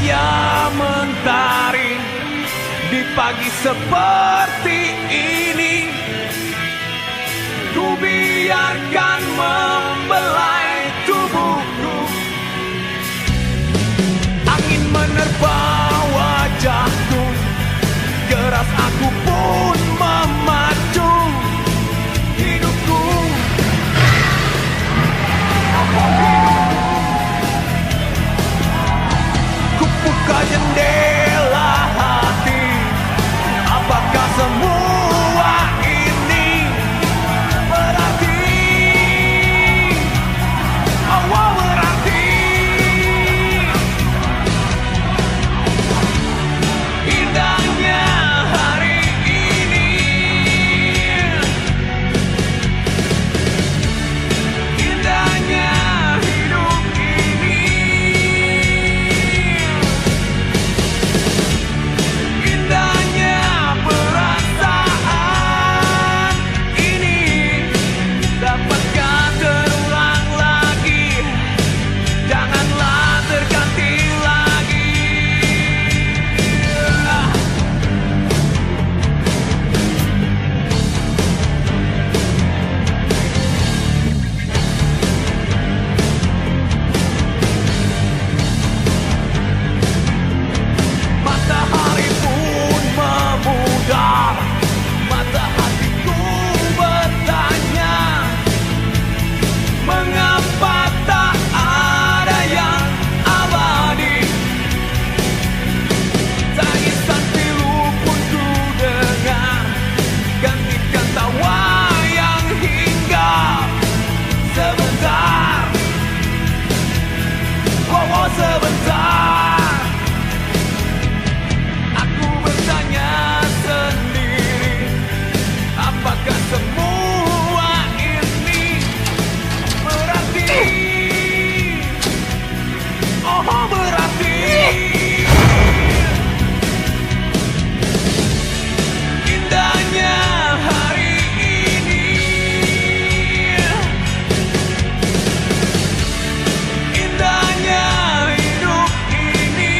cahaya mentari di pagi seperti ini. Ku biarkan membelai tubuhku, angin menerpa wajahku, keras aku pun memacu hidupku. Ku buka jendela hati, apakah semua ini berarti? Oh, berarti indahnya hari ini, indahnya hidup ini, indahnya perasaan ini. Dapatkah terulang lagi? Janganlah terganti lagi. Matahari pun memudar, mata hatiku bertanya, mengapa tak ada yang abadi? Tangisan pilu pun ku dengar, gantikan tawa yang hinggap sebentar. Oh, sebentar. Aku bertanya sendiri, apakah semua ini berarti? Oh, berarti indahnya hari ini, indahnya hidup ini,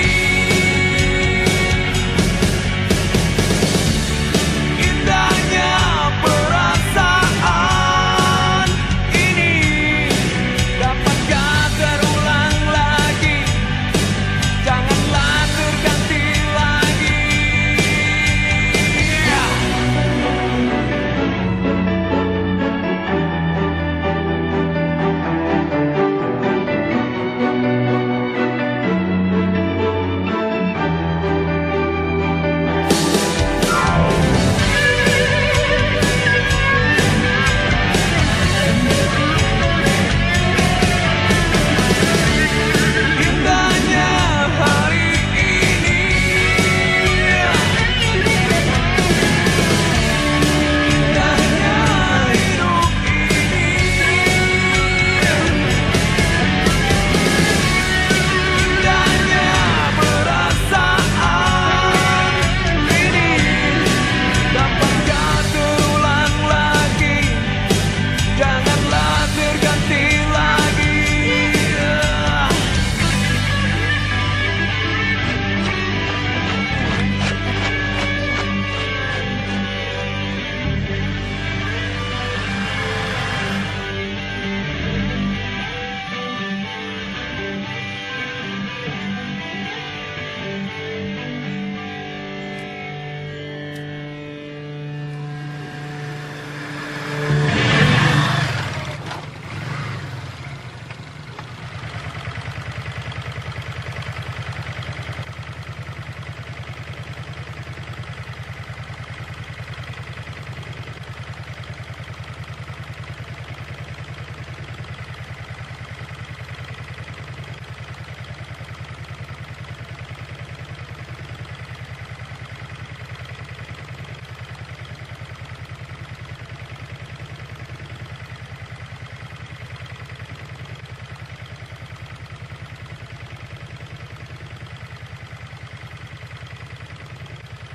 indahnya perasaan ini. Dapatkah terulang lagi? Janganlah terganti lagi. Indahnya hari ini, indahnya hidup ini, indahnya perasaan ini. Dapatkah terulang lagi? Janganlah terganti lagi.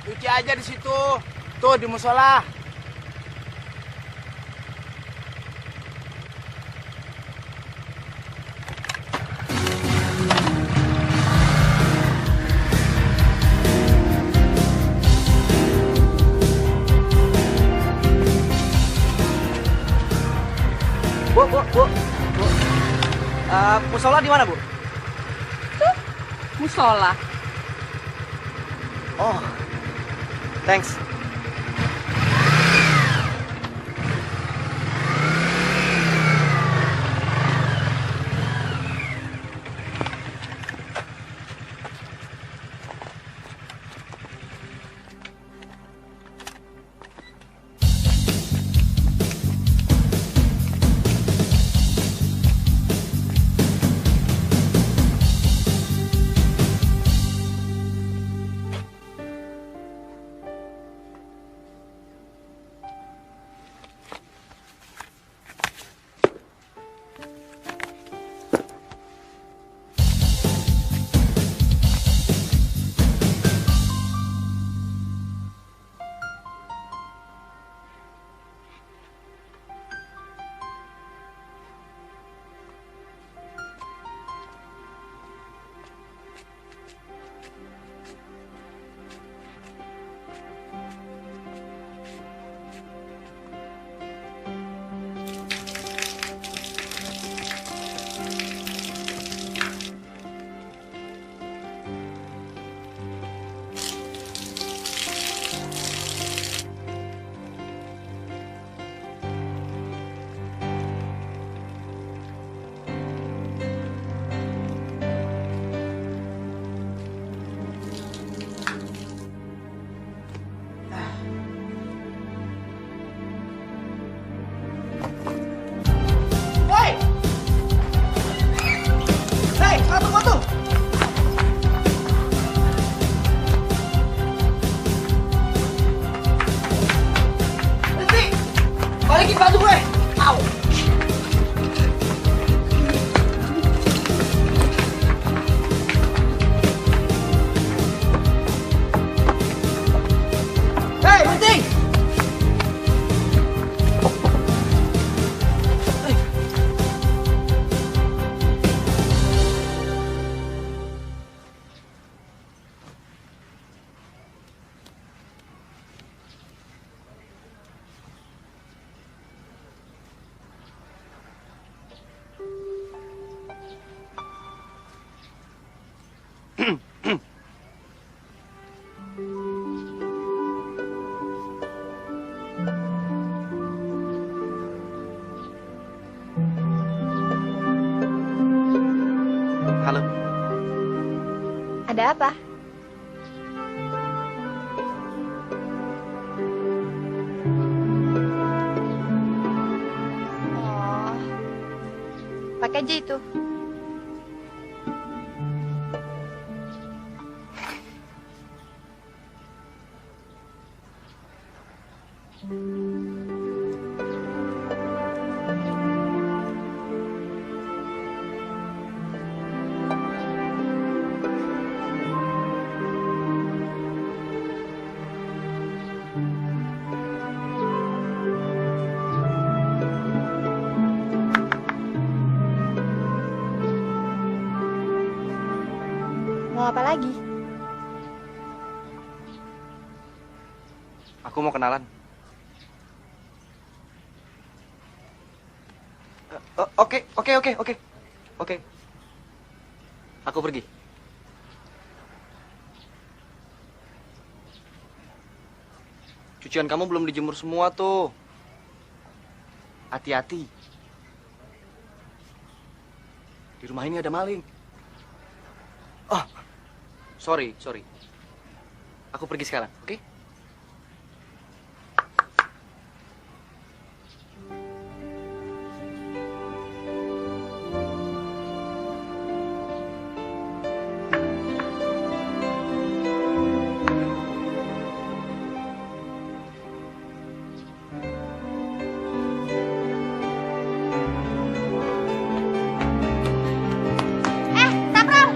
Cuci aja di situ. Tuh di musola. Musola di mana, Bu? Musola. Oh, thanks. Balikin baju gue. Au. Hei, berhenti. Halo. Ada apa? Oh, pakai aja itu. Mau apa lagi? Aku mau kenalan. Oke. Aku pergi. Cucian kamu belum dijemur semua tuh. Hati-hati. Di rumah ini ada maling. Oh, sorry. Aku pergi sekarang, oke? Saprol!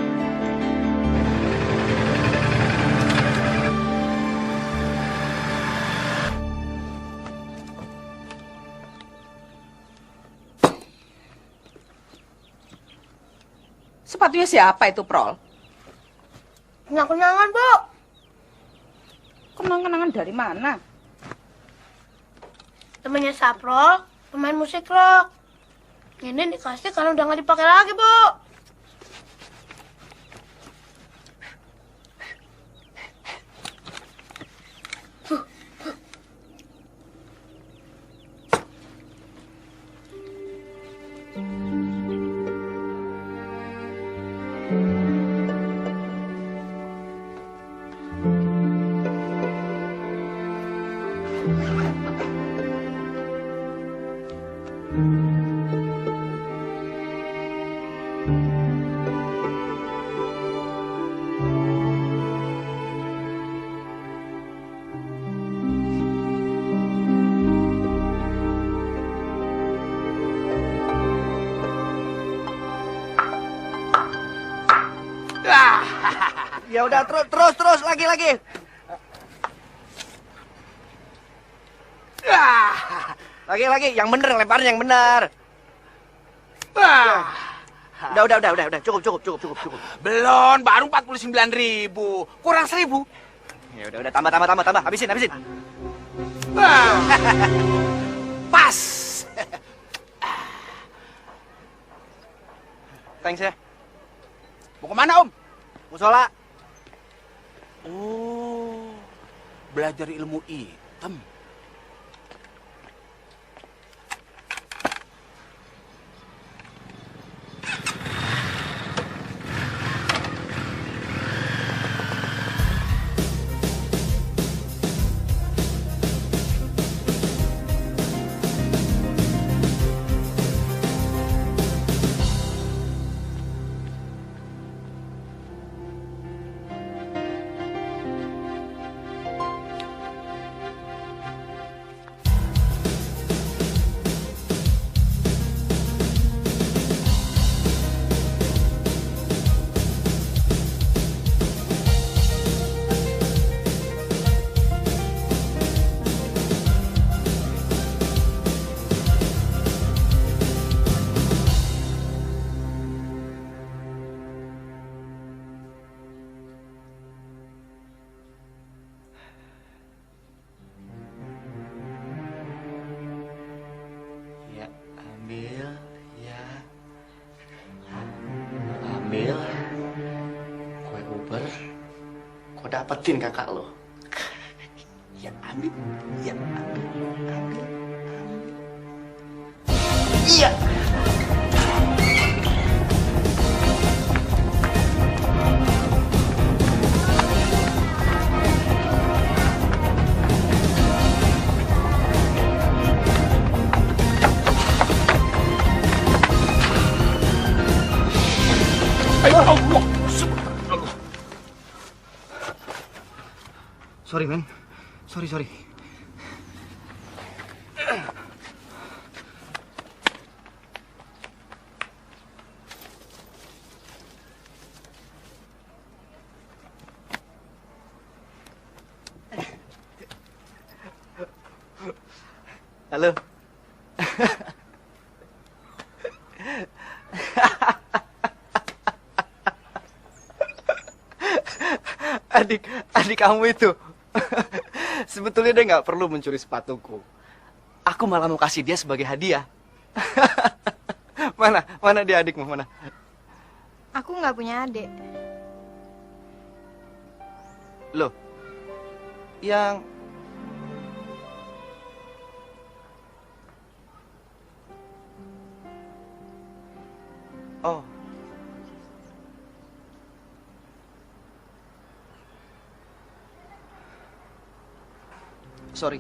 Sepatunya siapa itu, Prol? Kenang-kenangan, Bu. Kenang-kenangan dari mana? Temennya Saprol, pemain musik rock. Ini dikasih karena udah nggak dipakai lagi, Bu. Ya udah terus lagi. Lagi yang bener lemparin yang bener. Udah cukup. Belum, baru 49.000. Kurang 1.000. Ya udah tambah habisin. Pas. Thanks ya. Mau kemana, Om? Musola. Oh, belajar ilmu hitam. Ambil kue Uber, kau dapetin kakak lo. Ya, ambil. Iya. Allah. Sorry men. Sorry. Halo. Adik kamu itu. Sebetulnya dia nggak perlu mencuri sepatuku. Aku malah mau kasih dia sebagai hadiah. Mana dia adikmu, mana? Aku nggak punya adik. Loh, yang... Oh. Sorry.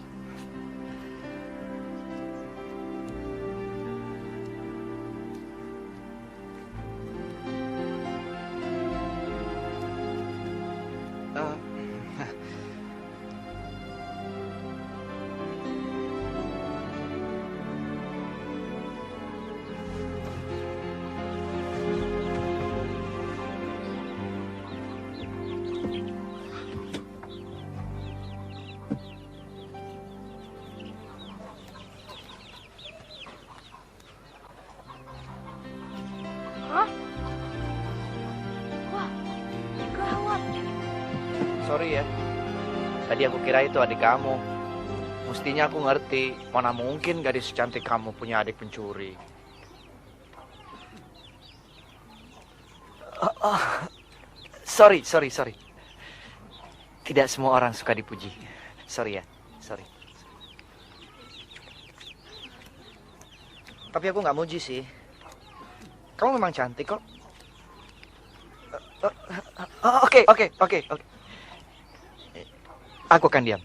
Sorry ya. Tadi aku kira itu adik kamu. Mestinya aku ngerti. Mana mungkin gadis secantik kamu punya adik pencuri. Sorry. Tidak semua orang suka dipuji. Sorry ya, sorry. Tapi aku nggak muji sih. Kamu memang cantik kok. Oke. Aku akan diam.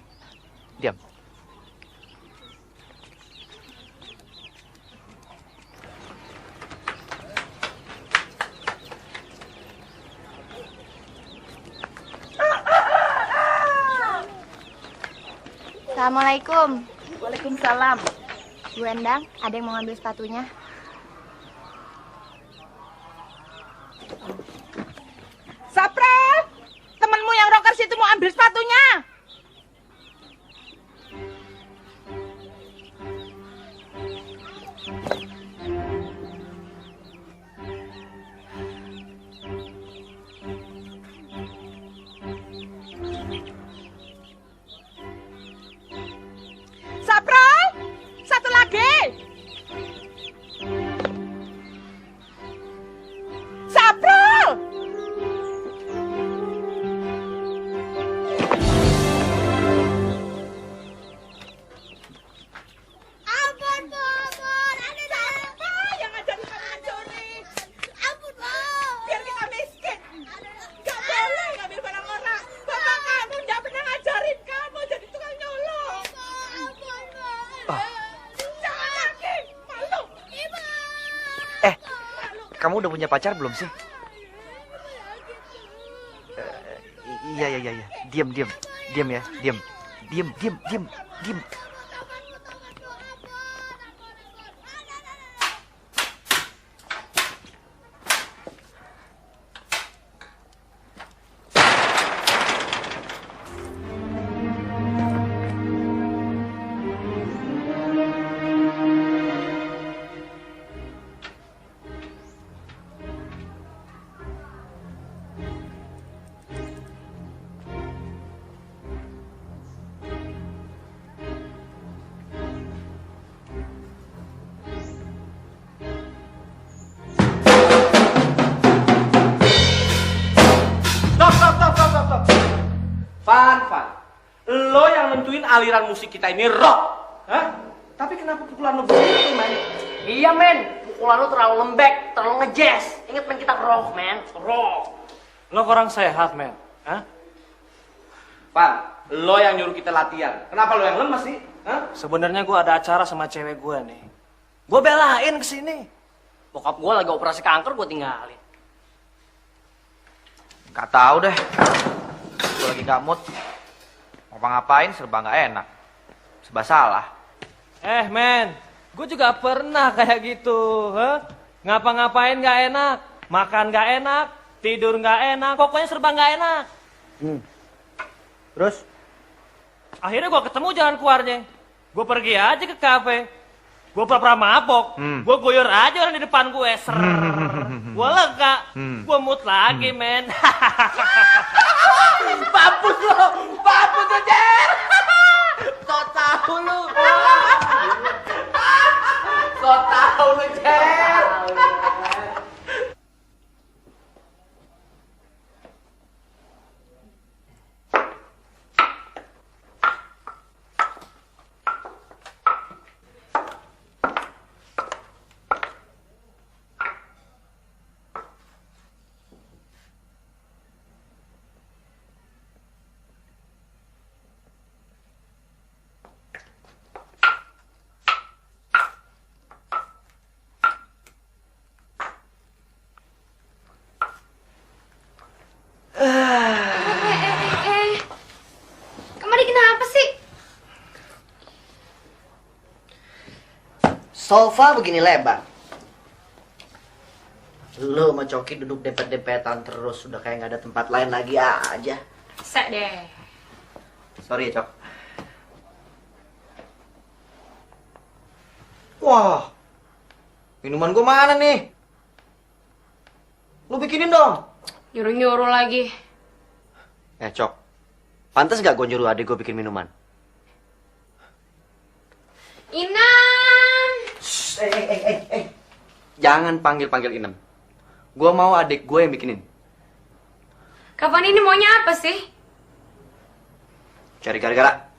Assalamualaikum. Waalaikumsalam. Bu Endang, ada yang mau ngambil sepatunya? Sapral, temenmu yang rocker situ mau ambil sepatunya. Sapral, satu lagi. Sapral. Ampun, Bu, ampun. Yang ngajarin kamu mencuri. Ampun, Bu. Biar kita miskin. Gak boleh ngambil barang orang. Bapak kamu gak pernah ngajarin kamu jadi tukang nyolong. Ampun, Bu. Jangan lagi, malu. Ibu. Kamu udah punya pacar belum sih? Iya. Diam ya. Diam. Stop. Van. Lo yang nentuin aliran musik kita ini rock. Hah? Tapi kenapa pukulan lo begitu, men? Iya men, pukulan lu terlalu lembek, terlalu ngejazz. Ingat men, kita rock men, rock. Lo kurang sehat, men. Hah? Van, lo yang nyuruh kita latihan. Kenapa lo yang lemes sih? Hah? Sebenarnya gue ada acara sama cewek gue nih. Gue belain kesini. Bokap gue lagi operasi kanker, gue tinggalin. Gak tahu deh. Gue lagi gak mood. Mau ngapain serba gak enak. Serba salah. Men, gue juga pernah kayak gitu. Ngapa-ngapain gak enak, makan gak enak, tidur gak enak, pokoknya serba gak enak. Terus? Akhirnya gue ketemu jalan keluarnya. Gue pergi aja ke kafe. Gue pura-pura mabok. Gue guyur aja orang di depan gue. Gue lega. Gue mood lagi, men. Mampus lo, Jer. So tau lo. So tau lo, Jer. Kemari kenapa sih? Sofa begini lebar. Lu sama Coki duduk dempet-dempetan terus. Udah kayak nggak ada tempat lain lagi aja. Sek deh. Sorry ya, Cok. Wah, minuman gua mana nih? Lu bikinin dong. Nyuruh-nyuruh lagi. Cok. Pantas gak gue nyuruh adik gue bikin minuman? Inan. Jangan panggil-panggil Inem. Gua mau adik gue yang bikinin. Kapan ini maunya apa sih? Cari gara-gara.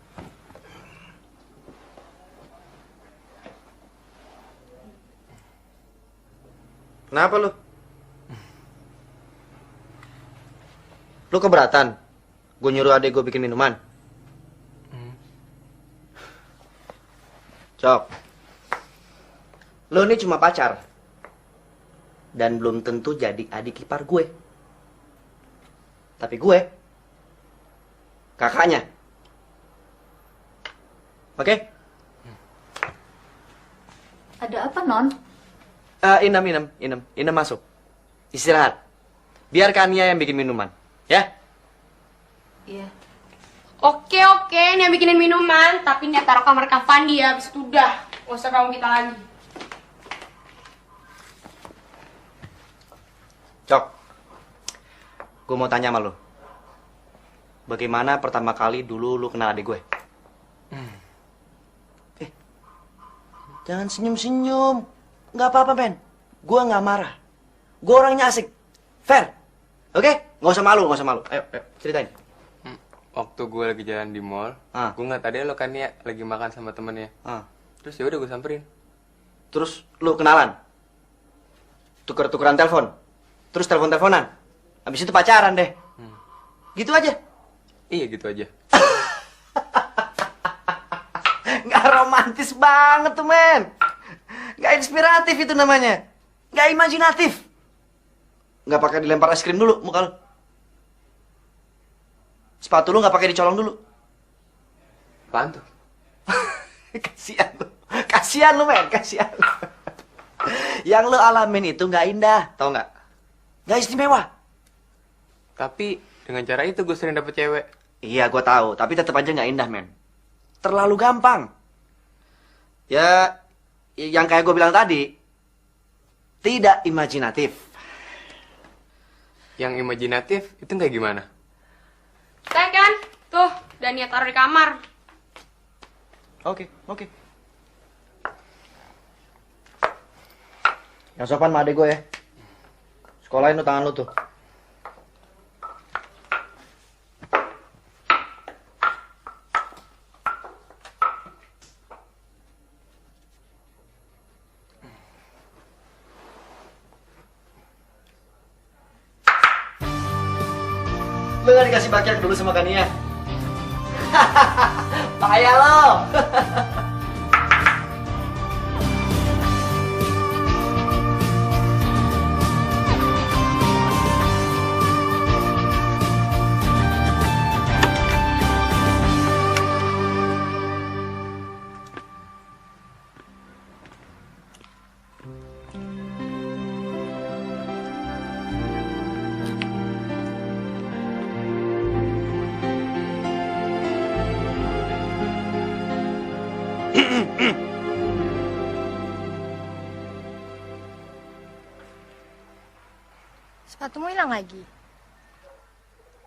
Kenapa lu? Lu keberatan? Gue nyuruh adik gue bikin minuman. Cok. Lu ini cuma pacar. Dan belum tentu jadi adik ipar gue. Tapi gue kakaknya. Oke? Ada apa, Non? Inem masuk. Istirahat. Biar Kania yang bikin minuman. Ya? Iya. Oke, ini yang bikinin minuman, tapi nih taruh kamar Kak Fandi ya, abis itu udah. Gak usah ganggu kita lagi. Cok. Gue mau tanya sama lu. Bagaimana pertama kali dulu lu kenal adik gue? Jangan senyum-senyum. Nggak apa-apa, men. Gue nggak marah. Gue orangnya asik. Fair. Oke? Nggak usah malu, nggak usah malu. Ayo, ceritain. Waktu gue lagi jalan di mall, gue ngeliat tadi lo kan ya lagi makan sama temennya. Terus ya udah gue samperin. Terus lu kenalan? Tuker-tukeran telepon? Terus telepon-teleponan? Habis itu pacaran deh. Gitu aja? Iya gitu aja. Nggak romantis banget tuh, men. Nggak inspiratif itu namanya. Nggak imajinatif. Nggak pakai dilempar es krim dulu muka lu. Sepatu lu nggak pakai dicolong dulu. Apaan tuh? Kasian lu. Kasian lu, men. Kasian lu. Yang lu alamin itu nggak indah. Tau nggak? Nggak istimewa. Tapi dengan cara itu gue sering dapet cewek. Iya, gue tahu. Tapi tetap aja nggak indah, men. Terlalu gampang. Ya, yang kayak gue bilang tadi, tidak imajinatif. Yang imajinatif itu kayak gimana? Kayak kan? Tuh, Dania taruh di kamar. Oke. Yang sopan sama adek gue ya. Sekolahin lu tangan lu tuh. Lu gak dikasih bakiak dulu sama Kania? Payah lo. Sepatumu hilang lagi.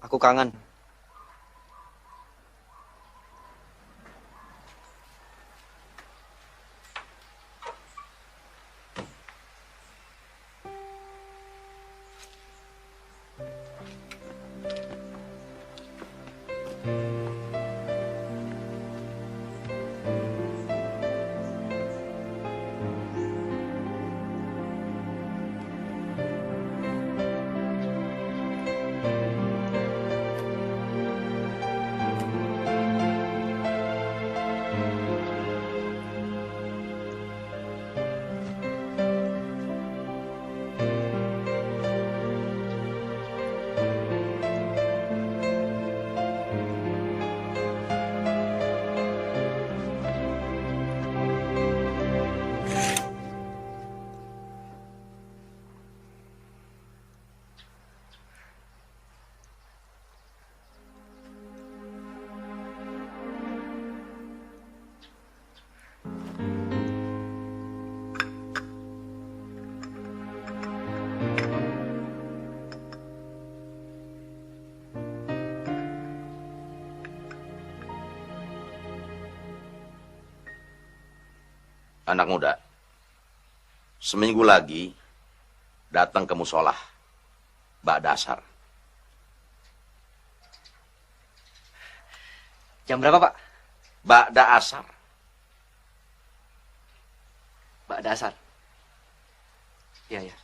Aku kangen. Anak muda, seminggu lagi datang ke musola ba'da asar. Jam berapa, Pak? Ba'da asar. Ba'da asar. Iya, iya.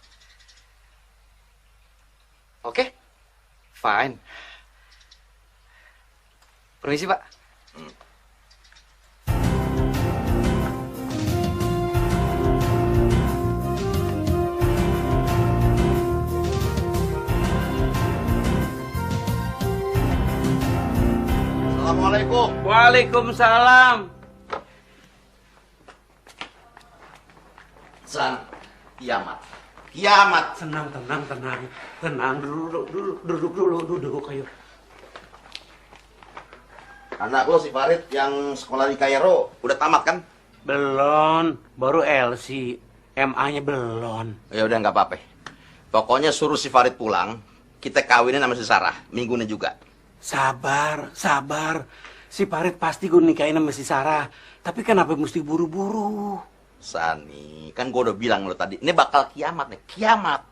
Oke. Fine. Permisi, Pak. Assalamualaikum. Waalaikumsalam. San, kiamat. Kiamat. Tenang. Tenang, duduk dulu kayu. Anak lo si Farid yang sekolah di Kairo udah tamat kan? Belum, baru LC. MA-nya belum. Ya udah nggak apa-apa. Pokoknya suruh si Farid pulang, kita kawinin sama si Sarah, minggu ini juga. Sabar. Si Farid pasti gue nikahin sama si Sarah. Tapi kenapa mesti buru-buru? Sani, kan gue udah bilang lo tadi, ini bakal kiamat nih, kiamat.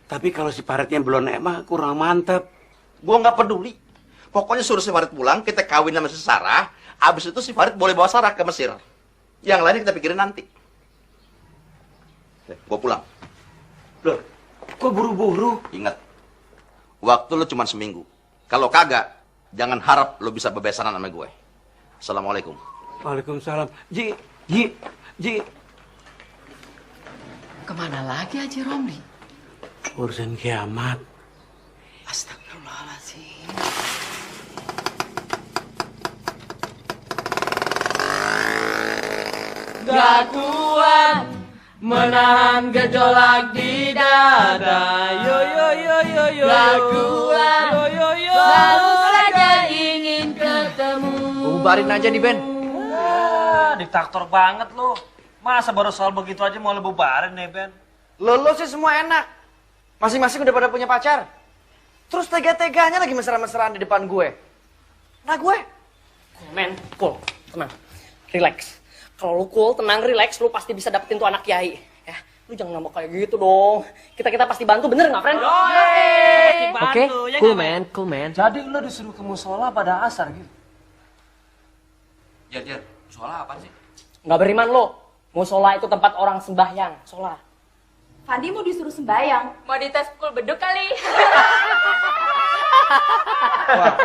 Tapi kalau si Faridnya belum emang kurang mantep. Gue nggak peduli. Pokoknya suruh si Farid pulang, kita kawin sama si Sarah. Abis itu si Farid boleh bawa Sarah ke Mesir. Yang lainnya kita pikirin nanti. Gue pulang. Loh, kok buru-buru? Ingat, waktu lo cuma seminggu. Kalau kagak, jangan harap lo bisa bebesanan sama gue. Assalamualaikum. Waalaikumsalam. Ji. Kemana lagi Haji Romli? Urusan kiamat. Astagfirullahaladzim. Gak kuat menahan gejolak di dada. Yo. Gak kuat, selalu saja ingin ketemu. Bubarin aja di band. Diktator banget lo. Masa baru soal begitu aja mau lo bubarin nih, Ben? Lo sih semua enak. Masing-masing udah pada punya pacar. Terus tega-teganya lagi mesra-mesraan di depan gue. Nah gue? Cool, tenang, relax. Kalau lu cool, tenang, relax, lu pasti bisa dapetin tuh anak kiai. Ya, lu jangan ngambek kayak gitu dong. Kita pasti bantu, bener nggak, friend? Oke, cool man. Jadi lo disuruh ke musola pada asar gitu? Jar, musola apa sih? Nggak beriman lo. Musola itu tempat orang sembahyang, sholat. Fandi mau disuruh sembayang. Mau dites pukul beduk kali. Wah,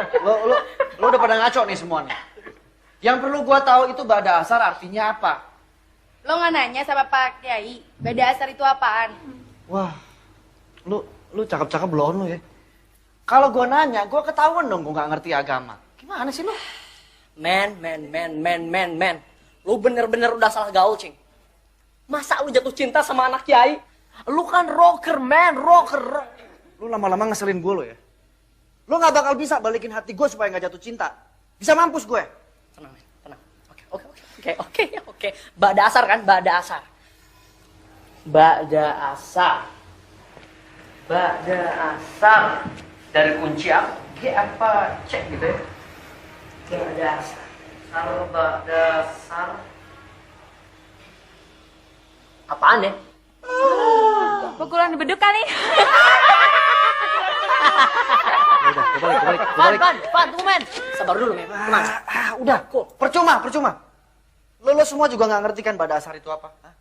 lo udah pada ngaco nih semua nih. Yang perlu gua tahu itu ba'da asar artinya apa? Lo nggak nanya sama Pak Kiai, ba'da asar itu apaan? Wah, lu cakep-cakep belum lu ya? Kalau gua nanya, gua ketahuan dong gua nggak ngerti agama. Gimana sih lu? Man. Lu bener-bener udah salah gaul, Cing. Masa lu jatuh cinta sama anak kiai? Lu kan rocker, man, rocker. Lu lama-lama ngeselin gue lo ya. Lu nggak bakal bisa balikin hati gue supaya nggak jatuh cinta. Bisa mampus gue. Tenang. Oke. Ba'da asar kan? Ba'da asar. Dari kunci apa? G apa? Cek gitu ya. Ba'da asar. Ba'da asar. Apaan ya? Pukulan di beduk kali. Kebalik. Fan, tunggu men. Sabar dulu men. Tenang. Udah, percuma. Lo semua juga nggak ngerti kan ba'da asar itu apa? Hah?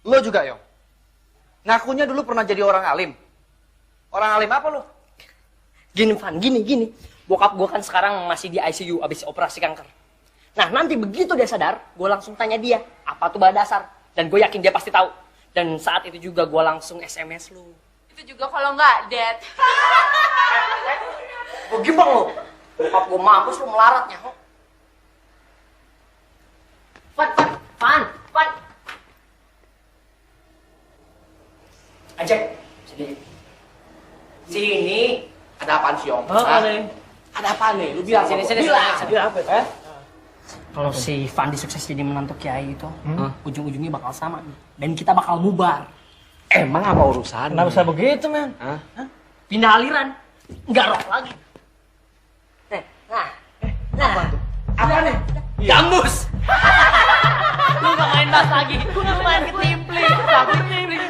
Lo juga, Yong. Ngakunya dulu pernah jadi orang alim. Orang alim apa lo? Gini, Fan, gini. Bokap gue kan sekarang masih di ICU abis operasi kanker. Nah, nanti begitu dia sadar, gue langsung tanya dia, apa tuh ba'da asar? Dan gue yakin dia pasti tahu. Dan saat itu juga gue langsung SMS lu. Itu juga kalau nggak dead. Gue gimbal lo. Bokap gue mampus lu melaratnya. Fan. Ajak. Sini. Ada apaan sih, Om? Ada apa nih? Lu bilang sini. Bilang apa? Kalau si Fandi sukses jadi menantu kiai itu, ujung-ujungnya bakal sama nih. Dan kita bakal bubar. Emang apa urusan? Kenapa bisa begitu, men? Pindah aliran. Nggak rock lagi. Nah. Apa tuh? Apa nih? Gambus. Lu gak main tas lagi. Lu main ketimpling.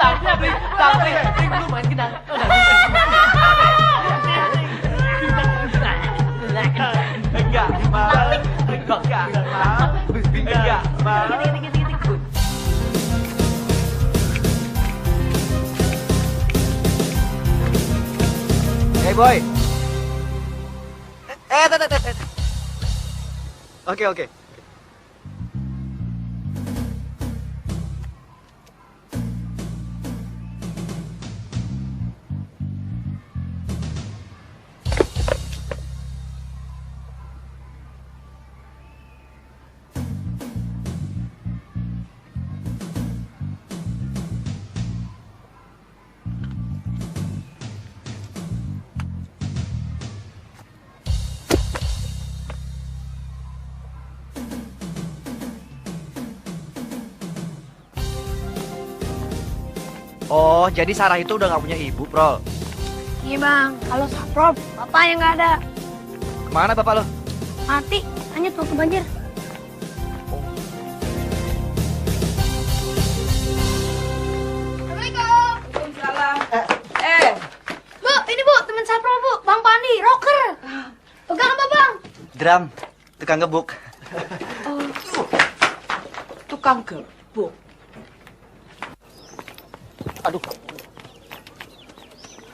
Sampling. Lu main gendang. Enggak mau. Hey boy. Oke. Oh, jadi Sarah itu udah gak punya ibu, Prol? Iya bang, kalau Saprol, bapaknya nggak ada. Kemana bapak lo? Mati, hanya waktu banjir. Assalamualaikum. Waalaikumsalam. Bu, ini bu, teman Saprol bu, Bang Pandi, rocker. Pegang apa bang? Drum, tukang gebuk. Tukang gebuk. Aduh.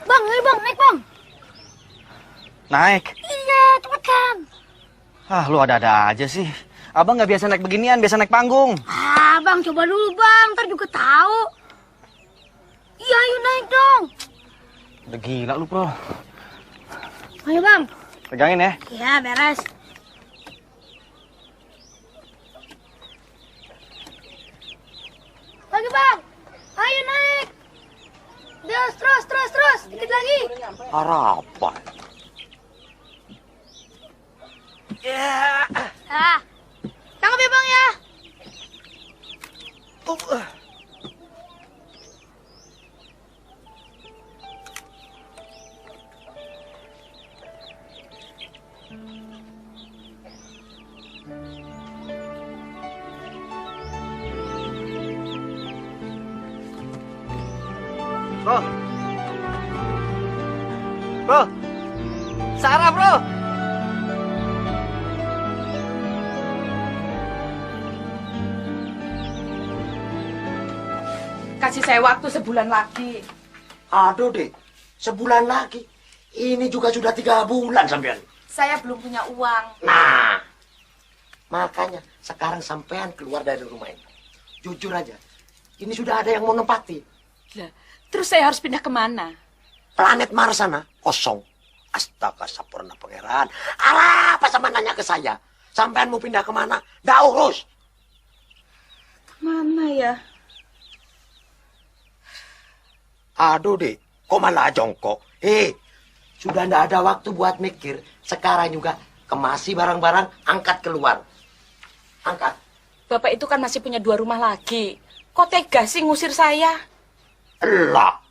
Bang, ayo bang, naik bang. Naik? Iya, cepetan. Lu ada-ada aja sih. Abang nggak biasa naik beginian, biasa naik panggung. Bang, coba dulu bang, ntar juga tahu. Iya, ayo naik dong. Udah gila lu, Bro. Ayo bang. Pegangin ya. Iya, beres. Lagi bang, ayo naik. Terus, dikit lagi. Harapan. Tangkap ya bang ya. Bro. Sarah, bro. Kasih saya waktu sebulan lagi. Aduh, Dek. Sebulan lagi. Ini juga sudah 3 bulan sampean. Saya belum punya uang. Nah, makanya sekarang sampean keluar dari rumah ini. Jujur aja, ini sudah ada yang mau nempati. Lah, terus saya harus pindah kemana? Planet Mars sana kosong. Astaga, sampurna pangeran. Alah, apa sama nanya ke saya? Sampean mau pindah kemana? Nggak urus. Kemana ya? Aduh, Dek. Kok malah jongkok? Sudah nggak ada waktu buat mikir. Sekarang juga kemasi barang-barang, angkat keluar. Angkat. Bapak itu kan masih punya 2 rumah lagi. Kok tega sih ngusir saya? Lah,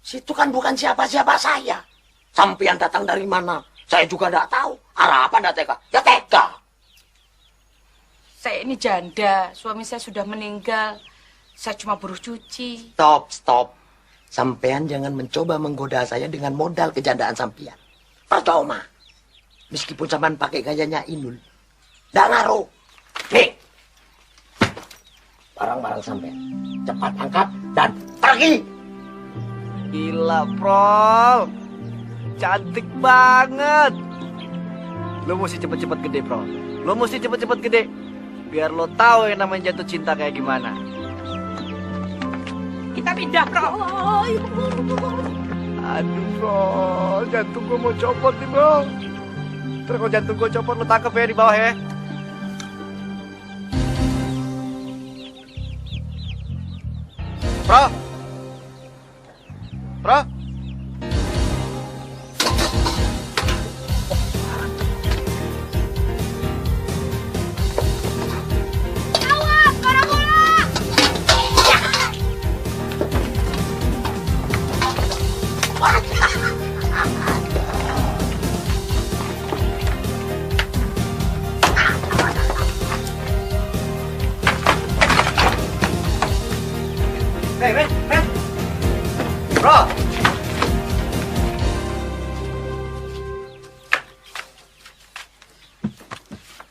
situ kan bukan siapa-siapa saya. Sampean datang dari mana? Saya juga nggak tahu. Arah apa nggak tega? Ya tega. Saya ini janda, suami saya sudah meninggal. Saya cuma buruh cuci. Stop. Sampean jangan mencoba menggoda saya dengan modal kejandaan sampean. Percuma. Meskipun sampean pakai gayanya Inul. Nggak ngaruh. Nih. Barang-barang sampean. Cepat angkat dan pergi. Gila, Prol. Cantik banget. Lo mesti cepet-cepet gede, Prol. Lo mesti cepet-cepet gede. Biar lo tahu yang namanya jatuh cinta kayak gimana. Kita pindah, Bro. Aduh, Bro. Jantung gue mau copot nih, Bro. Terus kalau jantung gue copot, lo tangkap ya di bawah ya. Bro. Awas, para bola.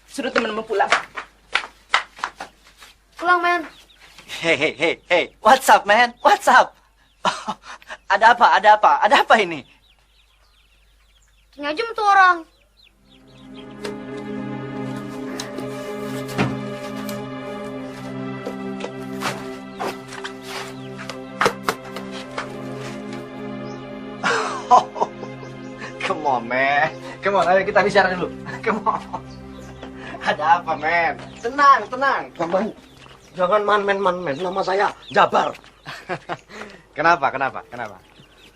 Suruh temen-temen pulang. Pulang, men. Hey, what's up, man? What's up? Ada apa ini? Ini aja tuh orang. Come on, man. Come on, ayo kita bicara dulu. Come on. Ada apa, man? Tenang. Jangan man, nama saya Jabar. Kenapa?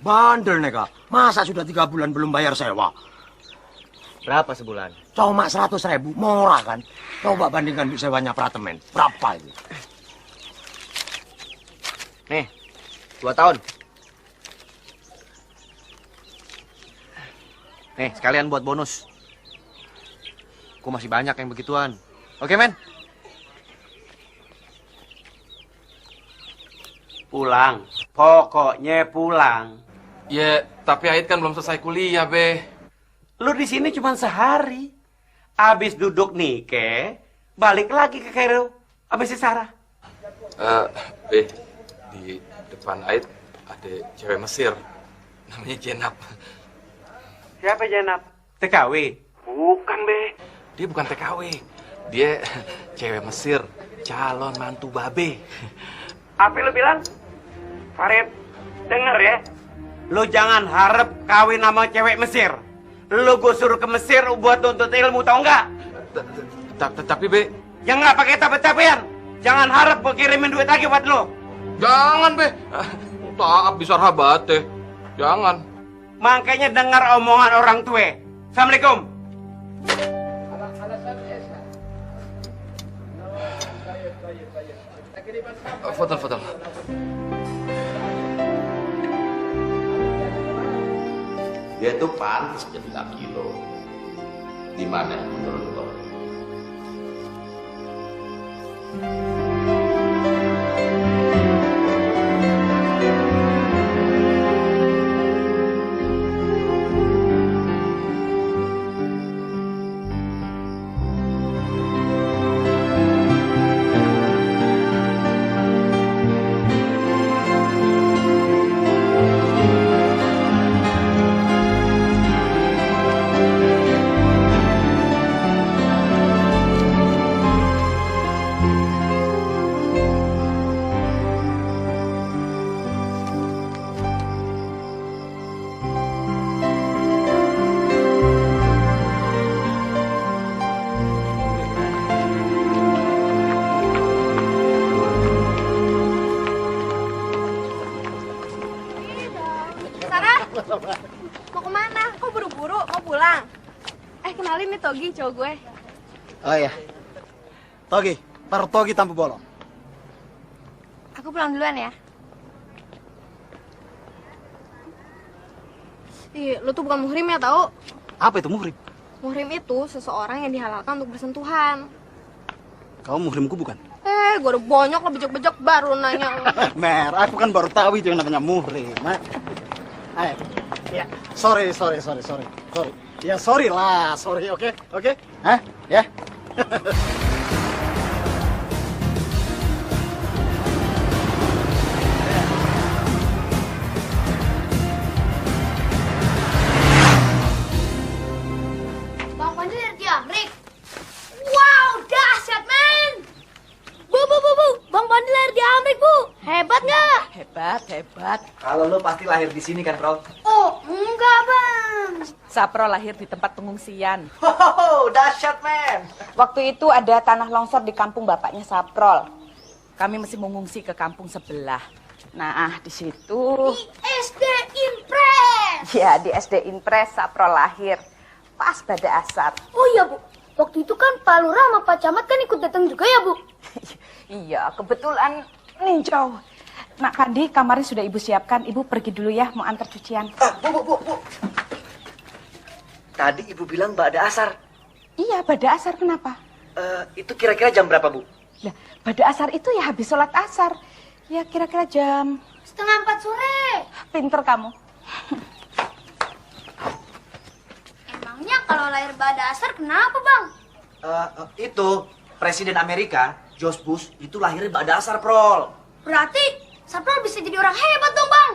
Bandel nega, masa sudah 3 bulan belum bayar sewa? Berapa sebulan? Cuma 100.000, murah kan? Coba bandingkan di sewanya apartemen, berapa itu? Nih, 2 tahun. Nih, sekalian buat bonus. Aku masih banyak yang begituan. Oke, men? Pulang. Pokoknya pulang. Ya, tapi Ait kan belum selesai kuliah, Be. Lu di sini cuma sehari. Abis duduk nikah, balik lagi ke Kairo. Abis si Sarah. Be, di depan Ait ada cewek Mesir. Namanya Jenab. Siapa Jenab? TKW? Bukan, Be. Dia bukan TKW. Dia cewek Mesir, calon mantu Babe. Apa lu bilang? Farid, denger ya. Lu jangan harap kawin sama cewek Mesir. Lu gue suruh ke Mesir buat tuntut ilmu, tau nggak? Tapi, Be. Yang nggak pakai tapi-tapian. Jangan harap gue kirimin duit lagi buat lu. Jangan, Be. Tak bisa rabat deh. Jangan. Makanya dengar omongan orang tua. Assalamualaikum. Foto. Dia tuh pantas jadi laki lo. Di mana menurut lo? Mau kemana? Kok buru-buru? Mau pulang? Kenalin nih Togi, cowok gue. Oh iya. Togi, taruh Togi tanpa bolong. Aku pulang duluan ya. Ih, lu tuh bukan muhrim ya, tau? Apa itu muhrim? Muhrim itu seseorang yang dihalalkan untuk bersentuhan. Kamu muhrimku bukan? Gue udah bonyok lo bejek-bejek baru nanya. Mer, aku kan baru tahu itu yang namanya muhrim. Ya, sorry. Ya sorry lah, oke? Hah? Ya? Bang Panji dari Amrik. Wow, dahsyat, men. Bu. Bang Panji lahir di Amrik, Bu. Hebat nggak? Hebat. Kalau lo pasti lahir di sini kan, Bro? Oh, enggak, Bang. Sapro lahir di tempat pengungsian. Dahsyat, men. Waktu itu ada tanah longsor di kampung bapaknya Saprol. Kami mesti mengungsi ke kampung sebelah. Nah, di situ. Di SD Impres. Ya, di SD Impres Saprol lahir. Pas pada asar. Oh iya, Bu. Waktu itu kan Pak Lurah sama Pak Camat kan ikut datang juga ya, Bu? Iya, kebetulan ninjau. Nak Kandi, kamarnya sudah Ibu siapkan. Ibu pergi dulu ya, mau antar cucian. Bu. Tadi Ibu bilang pada asar. Iya, pada asar. Kenapa? Itu kira-kira jam berapa, Bu? Lah, pada asar itu ya habis sholat asar. Ya, kira-kira jam 3:30 sore. Pinter kamu. Emangnya kalau lahir pada asar kenapa, Bang? Itu Presiden Amerika, George Bush, itu lahirnya Mbak Dasar, Prol. Berarti Saprol bisa jadi orang hebat dong, Bang.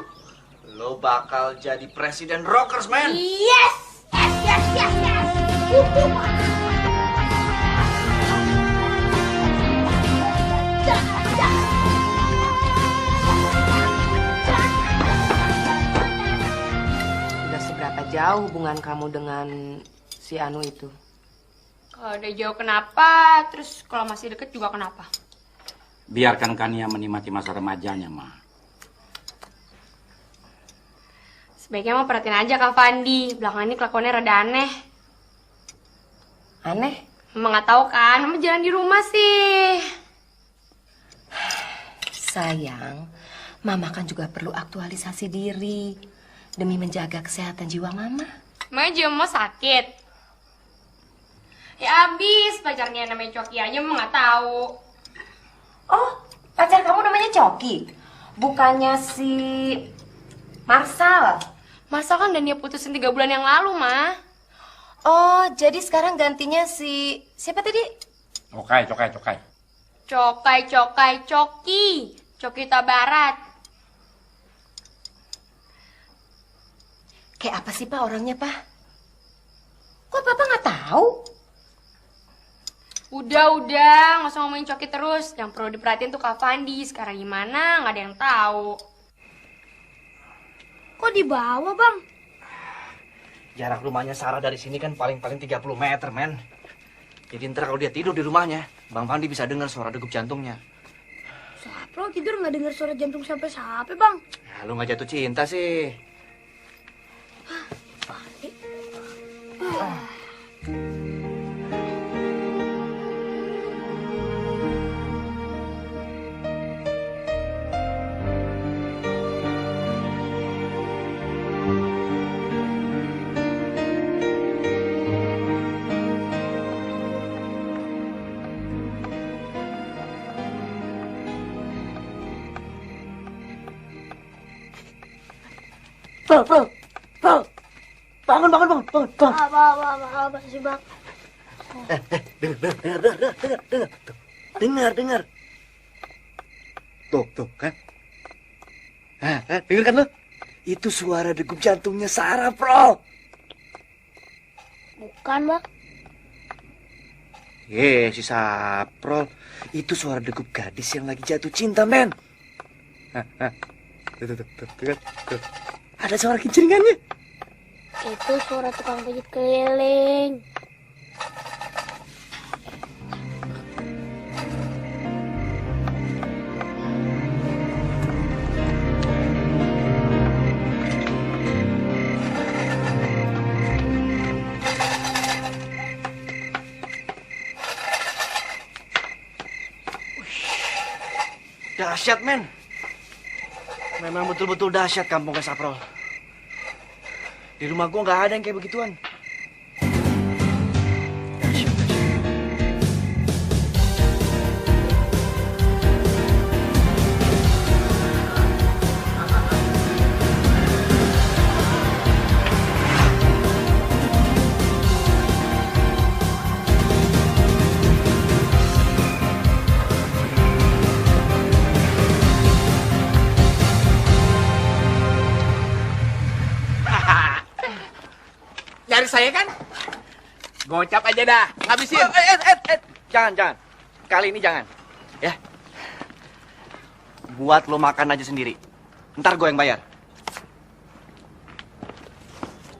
Lo bakal jadi presiden rockers, man. Yes! Yes, yes, yes, yes! Udah seberapa jauh hubungan kamu dengan si Anu itu? Kalau udah jauh kenapa, terus kalau masih deket juga kenapa? Biarkan Kania menikmati masa remajanya, Ma. Sebaiknya mau perhatiin aja Kak Fandi. Belakangan ini kelakuannya rada aneh. Aneh? Mama nggak tahu kan, Mama jalan di rumah sih. Sayang, Mama kan juga perlu aktualisasi diri demi menjaga kesehatan jiwa Mama. Emangnya jiwa Mama sakit? Ya abis, pacarnya namanya Coki aja Mama nggak tahu. Oh, pacar kamu namanya Coki? Bukannya si Marsal? Marsal kan dan dia putusin 3 bulan yang lalu, Ma. Oh, jadi sekarang gantinya si... Siapa tadi? Cokai. Coki Barat. Kayak apa sih, Pak, orangnya, Pak? Kok Papa nggak tahu? Udah, nggak usah ngomongin Coki terus. Yang perlu diperhatiin tuh Kak Fandi. Sekarang gimana, nggak ada yang tahu. Kok di bawah, Bang? Jarak rumahnya Sarah dari sini kan paling-paling 30 meter, men. Jadi ntar kalau dia tidur di rumahnya, Bang Fandi bisa dengar suara degup jantungnya. Saprol tidur nggak dengar suara jantung sampai, Bang. Nah, lu nggak jatuh cinta sih. Bang. Bangun. Apa sih, Bang? Dengar. Tuh, kan? Dengar kan lo? Itu suara degup jantungnya Sarah, Pro. Bukan, Bang. Si Saprol. Itu suara degup gadis yang lagi jatuh cinta, men. Tuh. Ada suara kincringannya. Itu suara tukang pijit keliling. Dahsyat, men. Memang betul-betul dahsyat kampungnya Saprol. Di rumah gua nggak ada yang kayak begituan. Nyari saya kan? Gocap aja dah, ngabisin. Jangan. Kali ini jangan. Ya. Buat lo makan aja sendiri. Ntar gue yang bayar.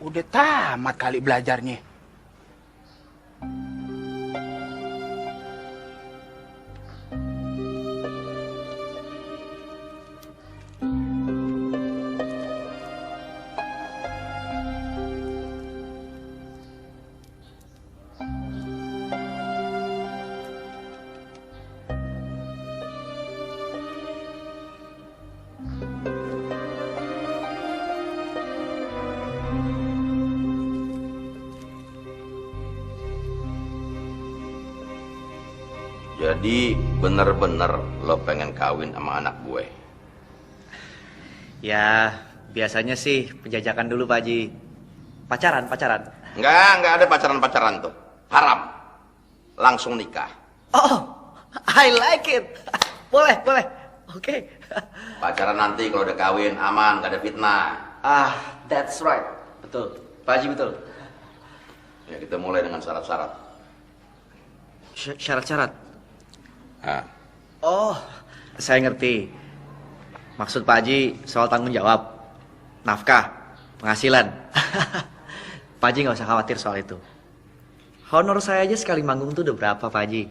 Udah tamat kali belajarnya. Jadi bener-bener lo pengen kawin sama anak gue? Ya, biasanya sih penjajakan dulu, Pak Haji. Pacaran. Enggak ada pacaran-pacaran tuh. Haram. langsung nikah. Oh, I like it. Boleh, boleh. Oke. Pacaran nanti kalau udah kawin aman, gak ada fitnah. Ah, that's right. Betul. Pak Haji betul. Ya kita mulai dengan syarat-syarat. Syarat-syarat? Ah. Oh, saya ngerti. Maksud Pak Haji soal tanggung jawab, nafkah, penghasilan. Pak Haji nggak usah khawatir soal itu. Honor saya aja sekali manggung tuh udah berapa, Pak Haji?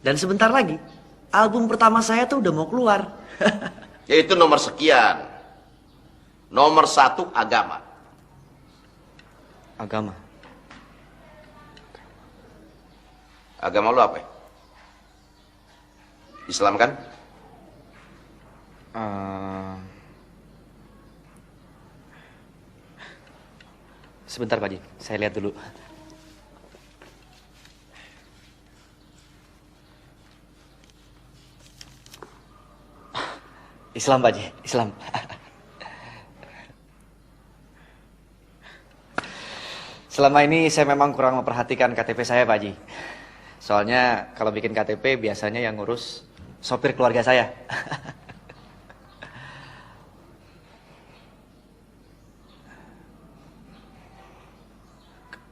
Dan sebentar lagi, album pertama saya tuh udah mau keluar. Yaitu nomor sekian. Nomor 1 agama. Agama? Agama lu apa? Islam kan? Sebentar Pak Haji, saya lihat dulu. Islam Pak Haji, Islam. Selama ini saya memang kurang memperhatikan KTP saya Pak Haji. Soalnya kalau bikin KTP biasanya yang ngurus sopir keluarga saya.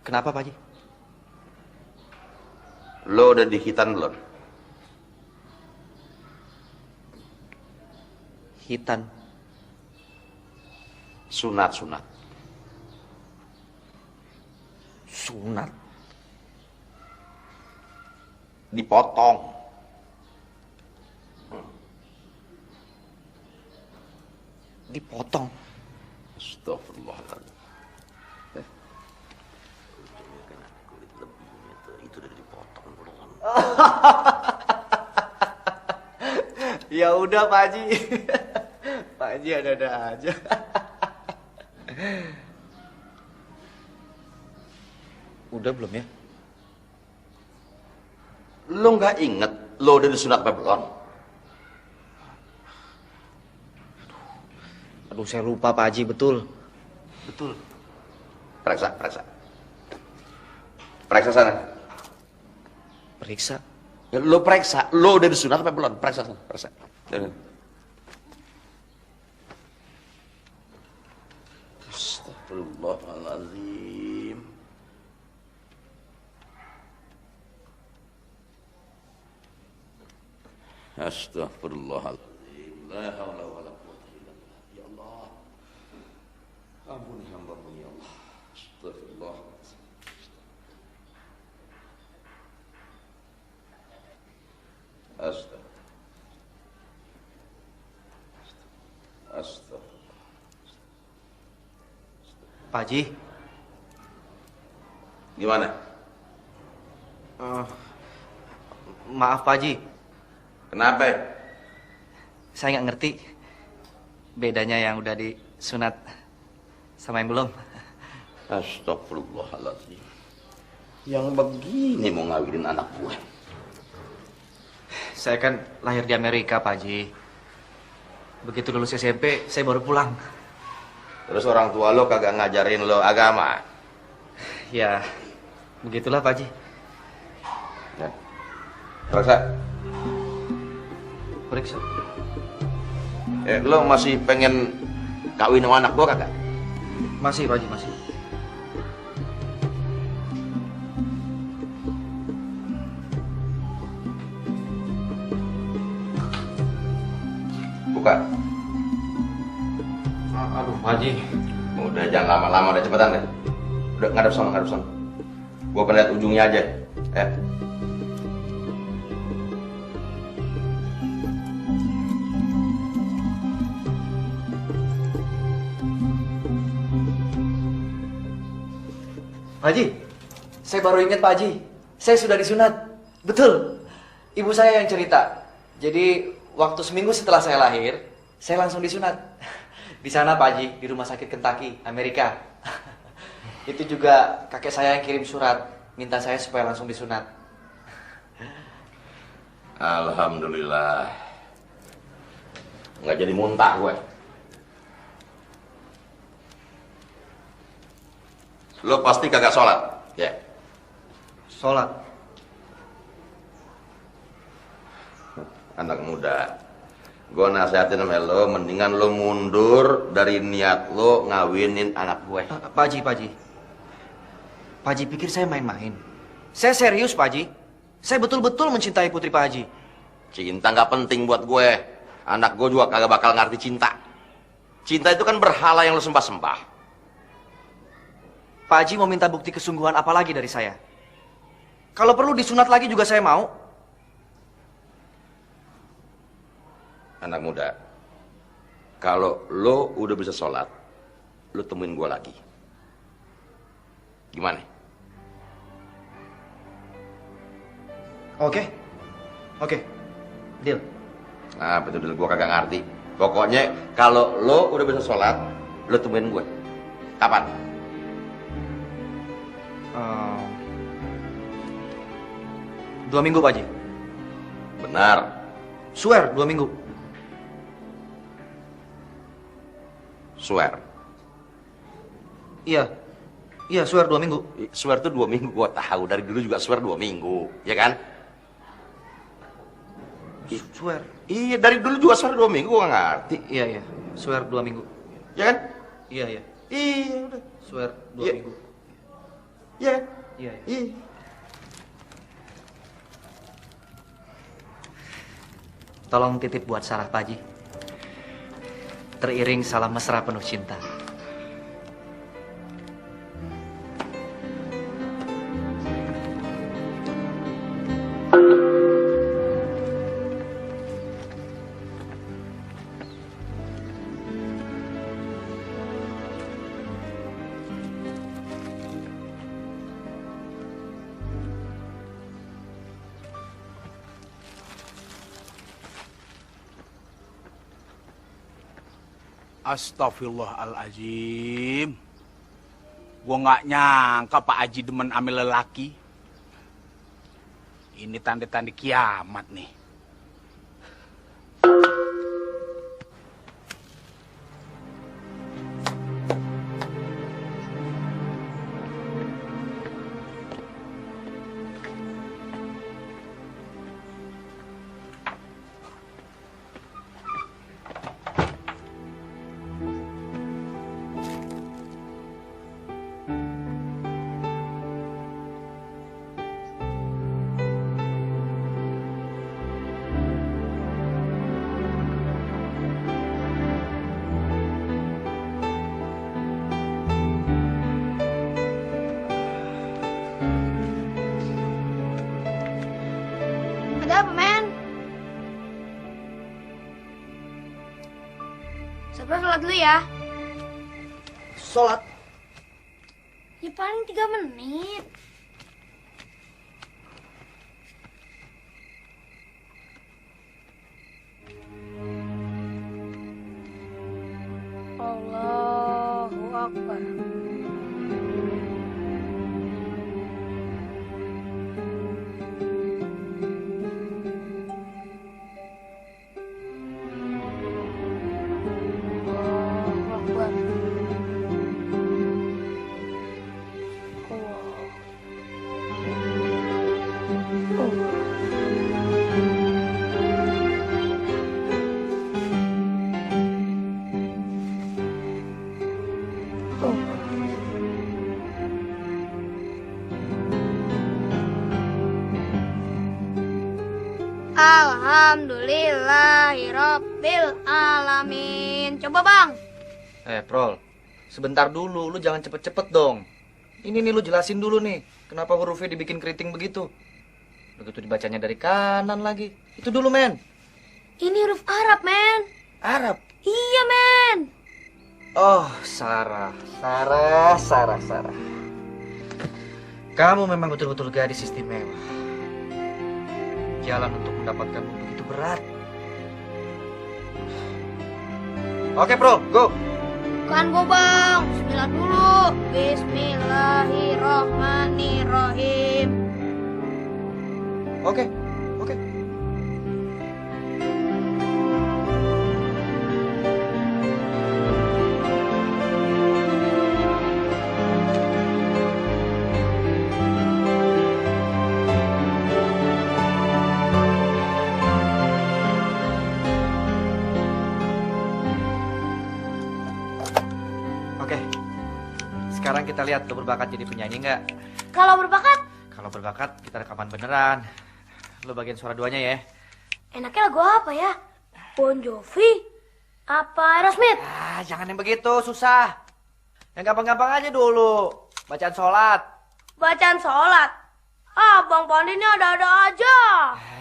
Kenapa Pak Haji? Lo udah di hitan belum? Hitan? Sunat. Sunat? Dipotong. Dipotong? Astagfirullahaladzim. Ya udah Pak Haji. Pak Haji ada-ada aja. Udah belum ya? Lo nggak inget lo udah disunat apa belum? Aduh saya lupa Pak Haji, betul. Betul. Periksa. Periksa sana. Periksa? Ya, lo periksa, lo udah disunat apa belum? Periksa sana, periksa. Astagfirullahaladzim. Astagfirullahaladzim. La haula wala quwwata illa billah. Ya Allah. Ampuni hamba-Mu ya Allah. Astagfirullah. Astagfirullah. Pak Haji. Gimana? Maaf Pak Haji. Kenapa? Saya nggak ngerti bedanya yang udah disunat sama yang belum. Astagfirullahaladzim. Yang begini mau ngawinin anak gue. Saya kan lahir di Amerika Pak Haji. Begitu lulus SMP, saya baru pulang. Terus orang tua lo kagak ngajarin lo agama? Ya, begitulah Pak Haji. Ya. Periksa. Periksa. Lo masih pengen kawin sama anak gua kagak? Masih Pak Haji, masih. Buka. Aduh Pak Haji. Udah jangan lama-lama, udah cepetan deh. Udah ngadep sana. Gua pengen lihat ujungnya aja. Ya. Pak Haji, saya baru ingat Pak Haji. Saya sudah disunat. Betul. Ibu saya yang cerita. Jadi waktu seminggu setelah saya lahir, saya langsung disunat. Di sana Pak Haji, di rumah sakit Kentucky, Amerika. Itu juga kakek saya yang kirim surat, minta saya supaya langsung disunat. Alhamdulillah. Nggak jadi muntah gue. Lo pasti kagak sholat, ya? Sholat? Anak muda, gue nasihatin sama lo, mendingan lo mundur dari niat lo ngawinin anak gue. Pak Haji, Pak Haji. Pak Haji pikir saya main-main. Saya serius, Pak Haji. Saya betul-betul mencintai putri Pak Haji. Cinta nggak penting buat gue. Anak gue juga kagak bakal ngerti cinta. Cinta itu kan berhala yang lo sembah-sembah. Pak Haji mau minta bukti kesungguhan apa lagi dari saya? Kalau perlu disunat lagi juga saya mau. Anak muda, kalau lo udah bisa sholat, lo temuin gue lagi. Gimana? Oke. Deal. Nah, betul gue kagak ngerti. Pokoknya kalau lo udah bisa sholat, lo temuin gue. Kapan? 2 minggu, Pak Haji. Benar. Swear, 2 minggu. Swear. Iya, swear 2 minggu. Swear tuh 2 minggu, gue tahu. Dari dulu juga swear 2 minggu, ya kan? Swear. Iya, dari dulu juga swear 2 minggu, gue ngerti. Iya, swear 2 minggu. Ya kan? Iya. Iya, udah. Swear 2 minggu. Iya kan? Iya. Tolong titip buat Sarah, Pak Haji. Teriring salam mesra penuh cinta. Astagfirullahaladzim. Gua nggak nyangka Pak Haji demen ambil lelaki. Ini tanda-tanda kiamat nih. Ada apa, men? Sabra sholat dulu ya. Sholat? Ya paling 3 menit. Allahu Akbar. Alhamdulillahirabbil alamin. Coba, Bang. Prol, sebentar dulu, lu jangan cepet-cepet dong. Ini nih lu jelasin dulu nih, kenapa hurufnya dibikin keriting begitu. Begitu dibacanya dari kanan lagi. Itu dulu, men. Ini huruf Arab, men. Arab? Iya, men. Oh, Sarah. Kamu memang betul-betul gadis istimewa. Jalan untuk mendapatkanmu begitu berat. Oke, Bro, go. Kan go, Bang. Bismillah dulu. Bismillahirrahmanirrahim. Oke. lihat lo berbakat jadi penyanyi nggak? Kalau berbakat, Kalau berbakat kita rekaman beneran. Lo bagian suara duanya ya. enaknya lagu apa ya? Bon Jovi? Apa Aerosmith? Ah, jangan yang begitu, susah. Yang gampang-gampang aja dulu. Bacaan sholat. Bacaan sholat? Ah, Bang Pandi ini ada-ada aja.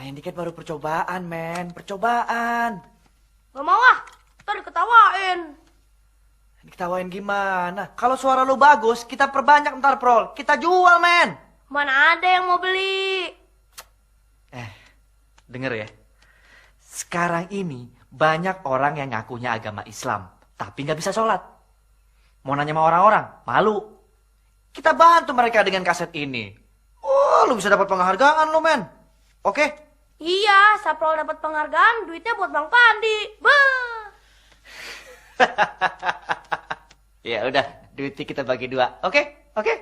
Ini kan baru percobaan, men. Percobaan. Gak mau ah, ntar diketawain. Diketawain gimana? Kalau suara lu bagus, kita perbanyak ntar, Prol. Kita jual, men. Mana ada yang mau beli? Denger ya. Sekarang ini banyak orang yang ngakunya agama Islam, tapi nggak bisa sholat. Mau nanya sama orang-orang, malu. Kita bantu mereka dengan kaset ini. Oh, lu bisa dapat penghargaan lu, men. Oke? Iya, Saprol dapat penghargaan, duitnya buat Bang Pandi. Bah. Ya udah, duitnya kita bagi 2. Oke? Oke?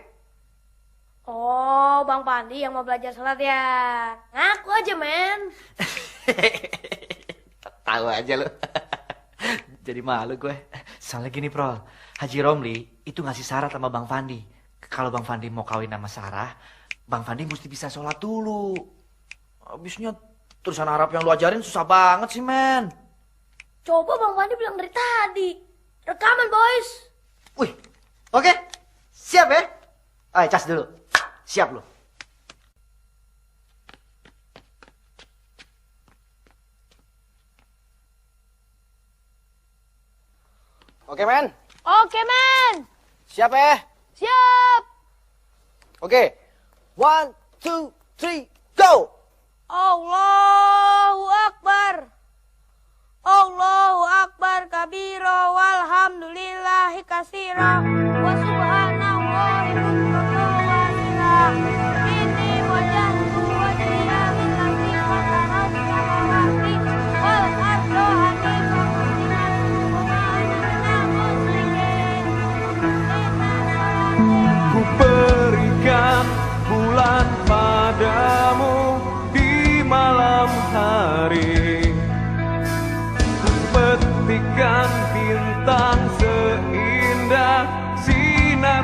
Oh, Bang Pandi yang mau belajar sholat ya. Ngaku aja, men. Tahu aja lu. Jadi malu gue. Soalnya gini, Prol. Haji Romli itu ngasih syarat sama Bang Pandi. Kalau Bang Pandi mau kawin sama Sarah, Bang Pandi mesti bisa sholat dulu. Habisnya tulisan Arab yang lu ajarin susah banget sih, men. Coba Bang Pandi bilang dari tadi. Rekaman, boys. Wih, oke. Siap ya? Ayo, cas dulu. Siap lu. Oke, men. Oke, men. Siap ya? Siap. Oke. 1, 2, 3, go! Allahu Akbar. Allahu Akbar kabira walhamdulillahi katsira wa subhanallahi bukratan wa asila. Inni wajjahtu wajhiya lillazi fatara as-samawati wal arda hanifan musliman wa ma ana minal musyrikin. Ku berikan bulan padamu di malam hari, ku petikan bintang seindah sinar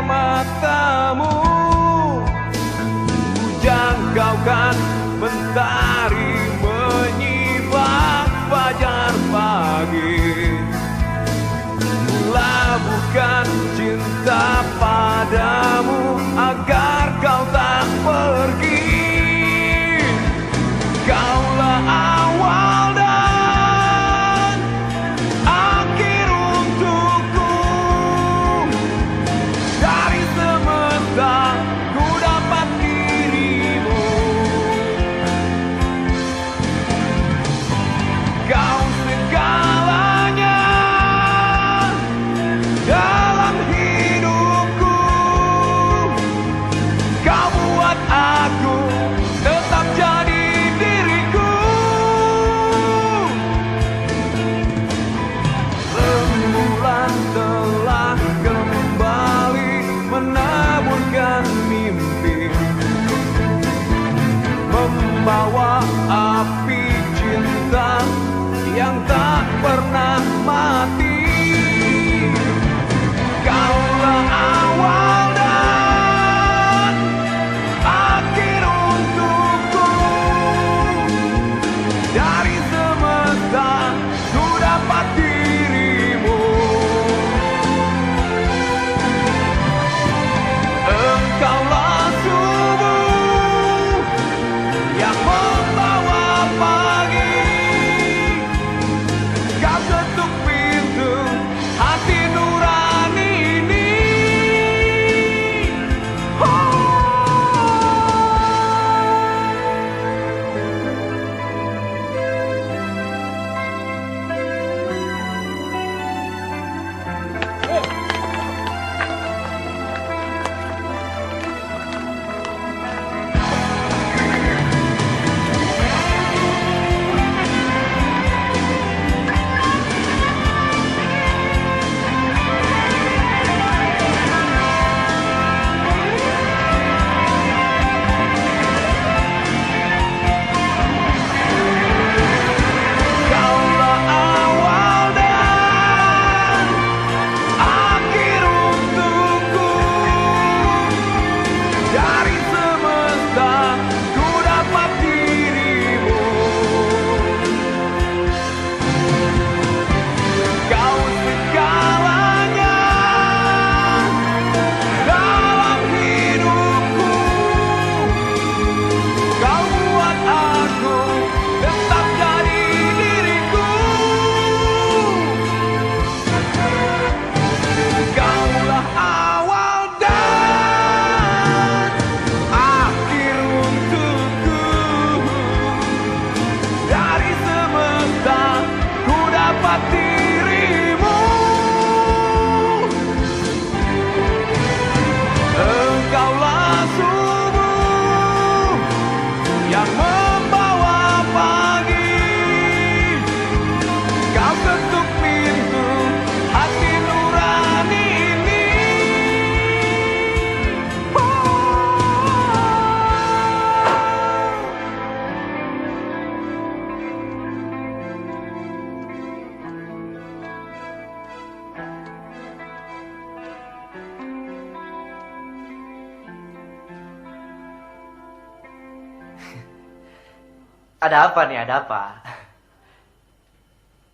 Ada apa nih, ada apa?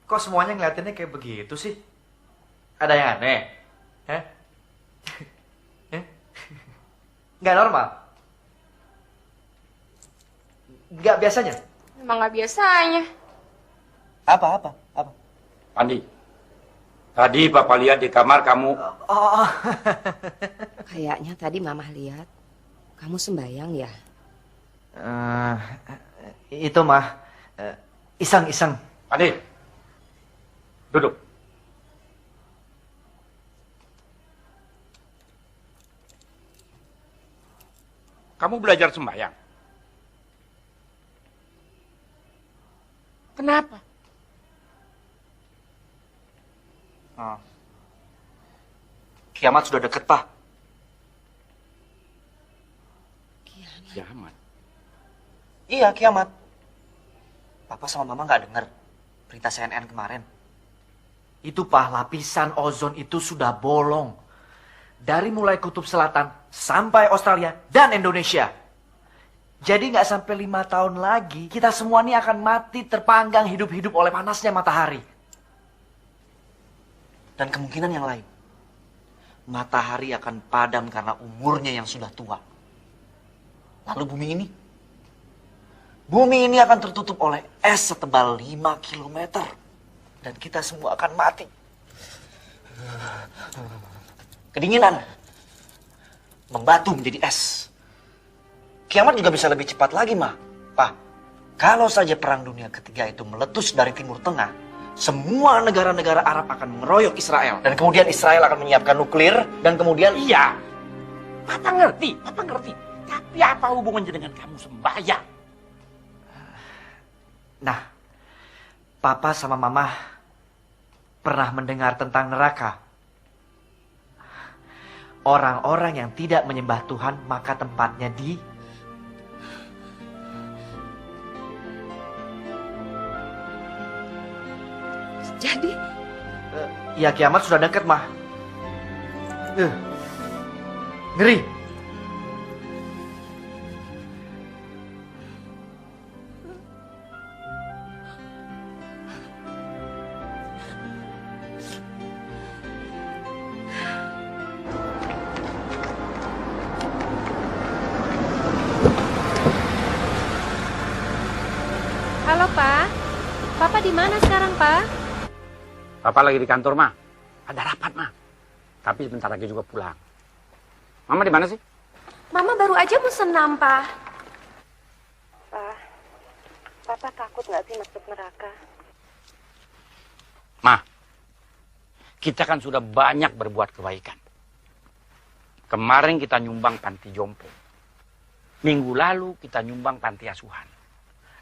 Kok semuanya ngeliatinnya kayak begitu sih? Ada yang aneh? Hah? Nggak normal? Nggak biasanya? Emang nggak biasanya. Apa? Pandi, tadi Papa lihat di kamar kamu. Oh. Kayaknya tadi Mama lihat kamu sembayang ya. Itu mah iseng. Pandi, duduk. Kamu belajar sembahyang. Kenapa? Kiamat sudah deket, Pak. Kiamat? Iya, kiamat. Papa sama Mama nggak dengar berita CNN kemarin. Itu, Pak, lapisan ozon itu sudah bolong. Dari mulai kutub selatan sampai Australia dan Indonesia. Jadi nggak sampai 5 tahun lagi, kita semua ini akan mati terpanggang hidup-hidup oleh panasnya matahari. Dan kemungkinan yang lain, matahari akan padam karena umurnya yang sudah tua. Lalu bumi ini akan tertutup oleh es setebal 5 kilometer. Dan kita semua akan mati. Kedinginan membatu menjadi es. Kiamat juga bisa lebih cepat lagi, Ma. Pak, kalau saja Perang Dunia Ketiga itu meletus dari Timur Tengah, semua negara-negara Arab akan mengeroyok Israel. Dan kemudian Israel akan menyiapkan nuklir, dan kemudian... Iya, Papa ngerti. Tapi apa hubungannya dengan kamu sembahyang? Nah, Papa sama Mama pernah mendengar tentang neraka. Orang-orang yang tidak menyembah Tuhan, maka tempatnya di... Jadi? Ya, kiamat sudah dekat, Mah. Ngeri. Halo, Pak. Papa di mana sekarang, Pak? Papa lagi di kantor, Ma. Ada rapat, Ma. Tapi sebentar lagi juga pulang. Mama di mana sih? Mama baru aja mau senam, Pak. Pak, Papa takut nggak sih masuk neraka? Ma, kita kan sudah banyak berbuat kebaikan. Kemarin kita nyumbang panti jompo. Minggu lalu kita nyumbang panti asuhan.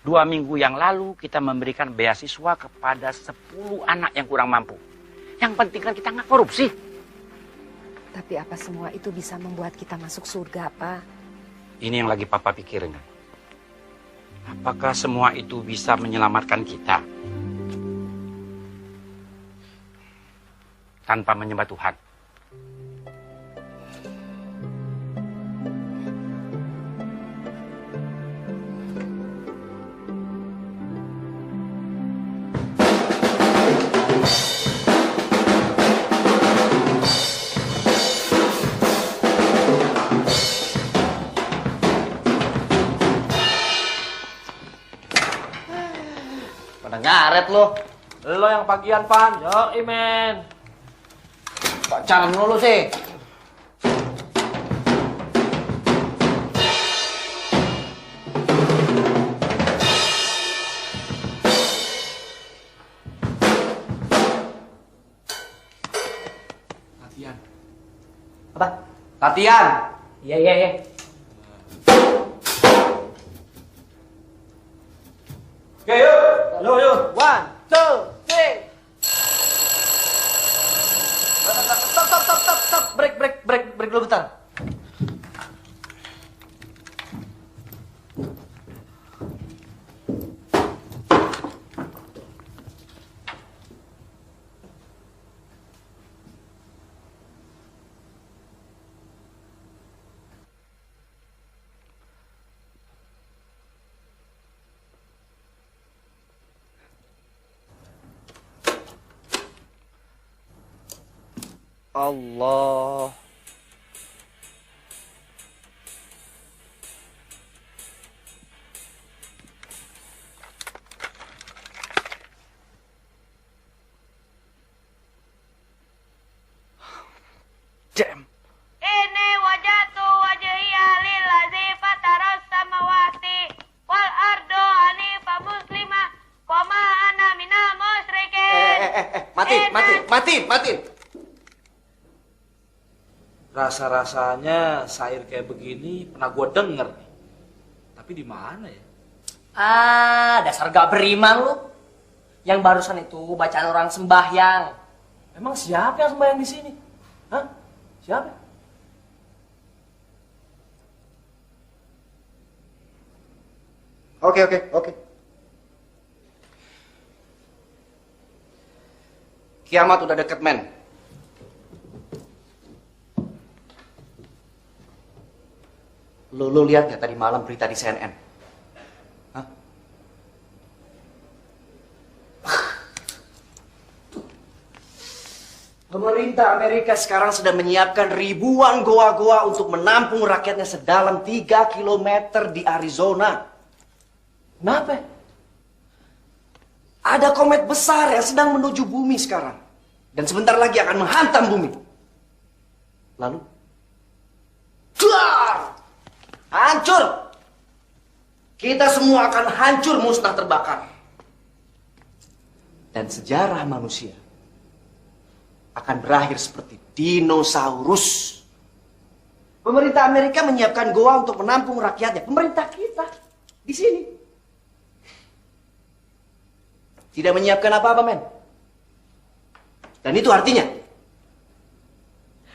2 minggu yang lalu kita memberikan beasiswa kepada 10 anak yang kurang mampu. Yang penting kan kita nggak korupsi. Tapi apa semua itu bisa membuat kita masuk surga, Pak? Ini yang lagi Papa pikirin. Apakah semua itu bisa menyelamatkan kita tanpa menyembah Tuhan? Ngaret lo. Lo yang pagian, Pan. Yo, men. Pacaran mulu sih. Latihan. Apa? Latihan. Iya. Oke, yuk. Yuk. 1, 2, 3. Stop. Break dulu bentar. Allah. Damn. Ini wajatu wajhiya lillazi fataras samawati wal ardo hanifa muslima wa ma ana minal musyrikin. Matiin. Rasa-rasanya syair kayak begini pernah gue denger nih. Tapi di mana ya? Ah, dasar gak beriman lu. Yang barusan itu bacaan orang sembahyang. Emang siapa yang sembahyang di sini? Hah? Siapa? Oke. Kiamat udah deket, men. Lu lihat gak tadi malam berita di CNN? Hah? Pemerintah Amerika sekarang sedang menyiapkan ribuan goa-goa untuk menampung rakyatnya sedalam 3 km di Arizona. Kenapa? Ada komet besar yang sedang menuju bumi sekarang. Dan sebentar lagi akan menghantam bumi. Lalu, duar! Hancur! Kita semua akan hancur, musnah, terbakar. Dan sejarah manusia akan berakhir seperti dinosaurus. Pemerintah Amerika menyiapkan goa untuk menampung rakyatnya. Pemerintah kita di sini tidak menyiapkan apa-apa, men. Dan itu artinya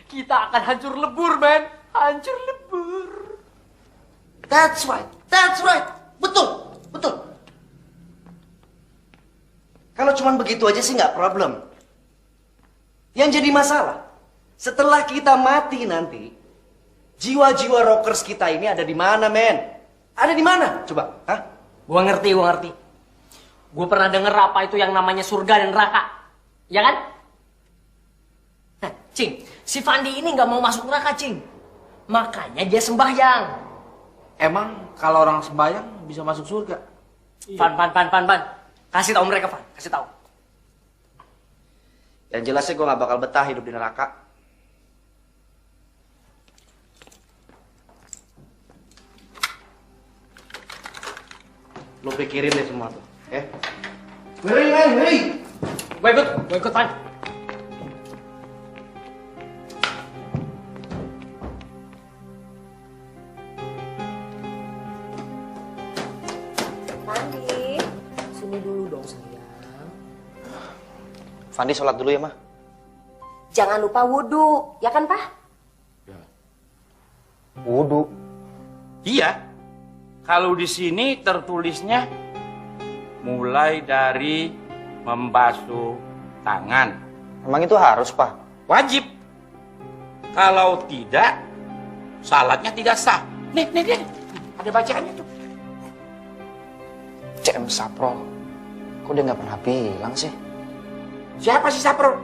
kita akan hancur lebur, men. Hancur lebur. That's right. Betul. Kalau cuma begitu aja sih nggak problem. Yang jadi masalah, setelah kita mati nanti, jiwa-jiwa rockers kita ini ada di mana, men? Ada di mana? Coba, hah? Gua ngerti. Gua pernah denger apa itu yang namanya surga dan neraka. Ya kan? Nah, Cing, si Fandi ini nggak mau masuk neraka, Cing. Makanya dia sembahyang. Emang kalau orang sembahyang bisa masuk surga? Fan. Kasih tahu mereka, Fan. Kasih tahu. Yang jelasnya gue gak bakal betah hidup di neraka. Lo pikirin deh semua tuh, ya. Hei. Gue ikut, Fan. Fandi, sini dulu dong sayang. Fandi sholat dulu ya, Ma. Jangan lupa wudhu, ya kan, Pak? Wudhu. Iya. Kalau di sini tertulisnya mulai dari membasuh tangan. Emang itu harus, Pak? Wajib. Kalau tidak, salatnya tidak sah. Nih. Ada bacaannya tuh. CM Sapro, kok dia nggak pernah bilang sih? Siapa sih Sapro?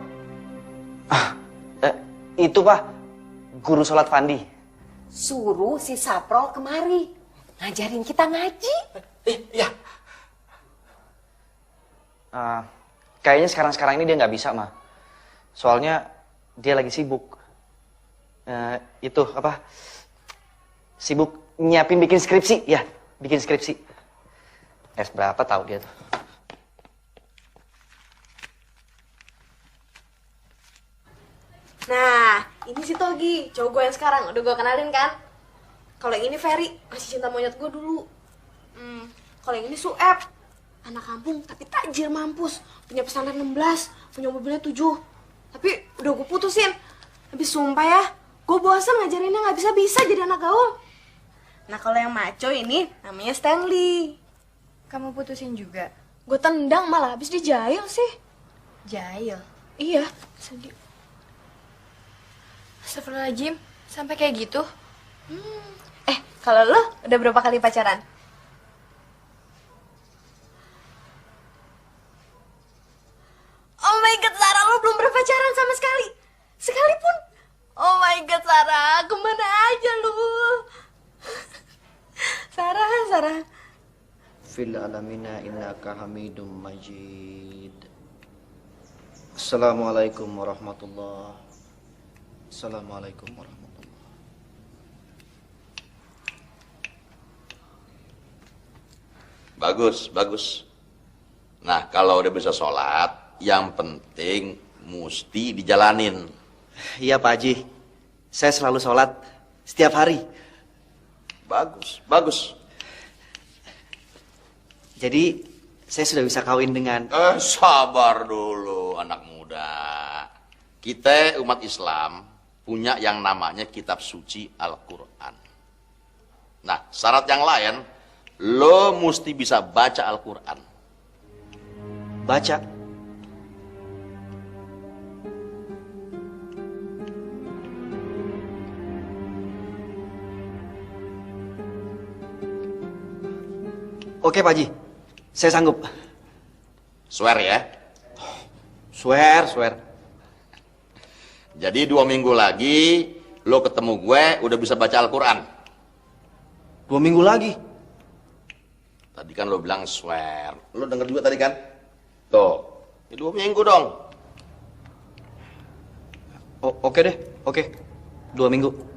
Itu, Pak, guru sholat Fandi. Suruh si Saprol kemari. Ngajarin kita ngaji. Iya. Kayaknya sekarang ini dia nggak bisa, Ma. Soalnya dia lagi sibuk. Sibuk nyiapin bikin skripsi. Ya, bikin skripsi. Berapa tahu dia tuh. Nah, ini si Togi, cowok gue yang sekarang, udah gue kenalin kan? Kalau yang ini Ferry, masih cinta monyet gue dulu. Kalau yang ini Sueb, anak kampung tapi tajir mampus, punya pesantren 16, punya mobilnya 7. Tapi udah gue putusin. Habis sumpah ya, gue bosan ngajarinnya nggak bisa jadi anak gaul. Nah kalau yang maco ini namanya Stanley. Kamu putusin juga? Gue tendang malah, habis dijail sih. Jail? Iya, sedih. Astagfirullahaladzim, sampai kayak gitu? Kalau lo udah berapa kali pacaran? Oh my god, Sarah, lo belum berpacaran sama sekali. Sekalipun Sarah? Fil alamina innaka hamidum majid. Assalamualaikum warahmatullahi. Assalamualaikum warahmatullahi. Bagus, bagus. Nah, kalau udah bisa sholat, yang penting mesti dijalanin. Iya Pak Haji, saya selalu sholat setiap hari. Bagus, bagus. Jadi saya sudah bisa kawin dengan... Sabar dulu anak muda. Kita umat Islam punya yang namanya kitab suci Al-Quran. Nah, syarat yang lain, lo mesti bisa baca Al-Quran. Baca? Oke Pak Haji, saya sanggup. Swear ya? Swear, swear. Jadi 2 minggu lagi, lo ketemu gue udah bisa baca Al-Quran. 2 minggu lagi? Tadi kan lo bilang swear. Lo denger juga tadi kan? Tuh, ya 2 minggu dong. Oke deh, oke. 2 minggu.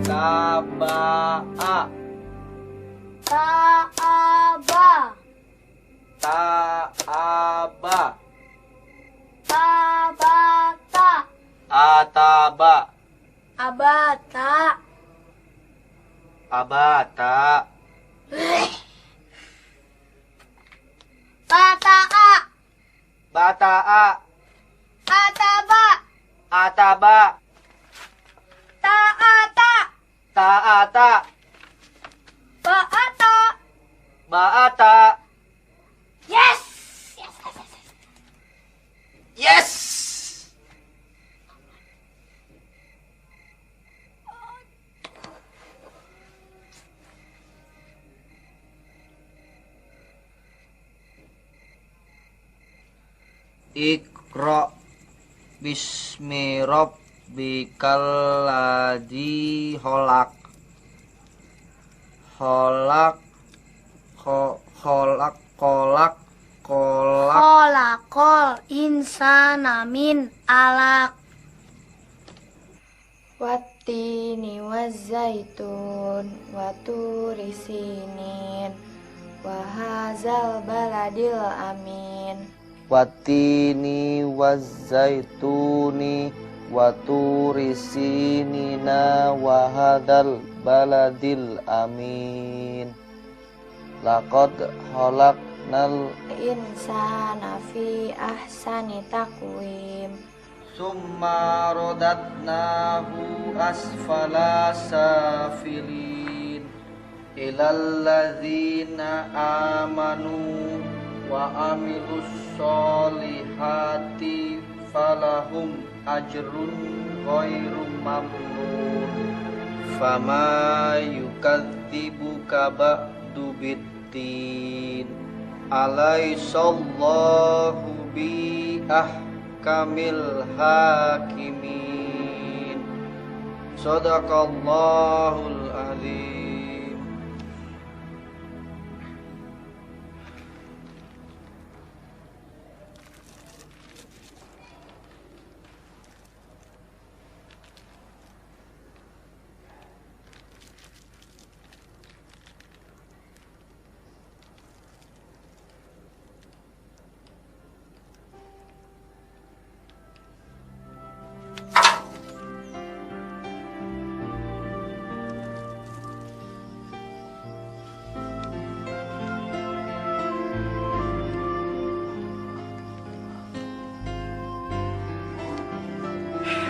Taba'a. Ta'aba. Ta'aba. Tabata. Ataba. Abata. Abata. Bata'a. Bata'a. Ataba. Ataba. Ta'ata. Ta'ata. Ba'ata. Ba'ata. Yes! Yes! Iqra bismi rabbikal ladzi khalaq. Khalaq kolak Kholaqal insana min alaq. Wattini wazzaitun waturi sinin wa hadzal baladil amin. Watini wazzaituni waturi sinina wa hadzal baladil amin. Laqad khalaqnal Insana fi ahsani taqwim. summa radatnahu asfala safilin ilal ladzina amanu wa amilus solihati falahum ajrun ghairu mamnun. Fama yukadzibuka ba'du biddin. Alaisallahu bi ahkamil hakimin. Sadaqallahul azim.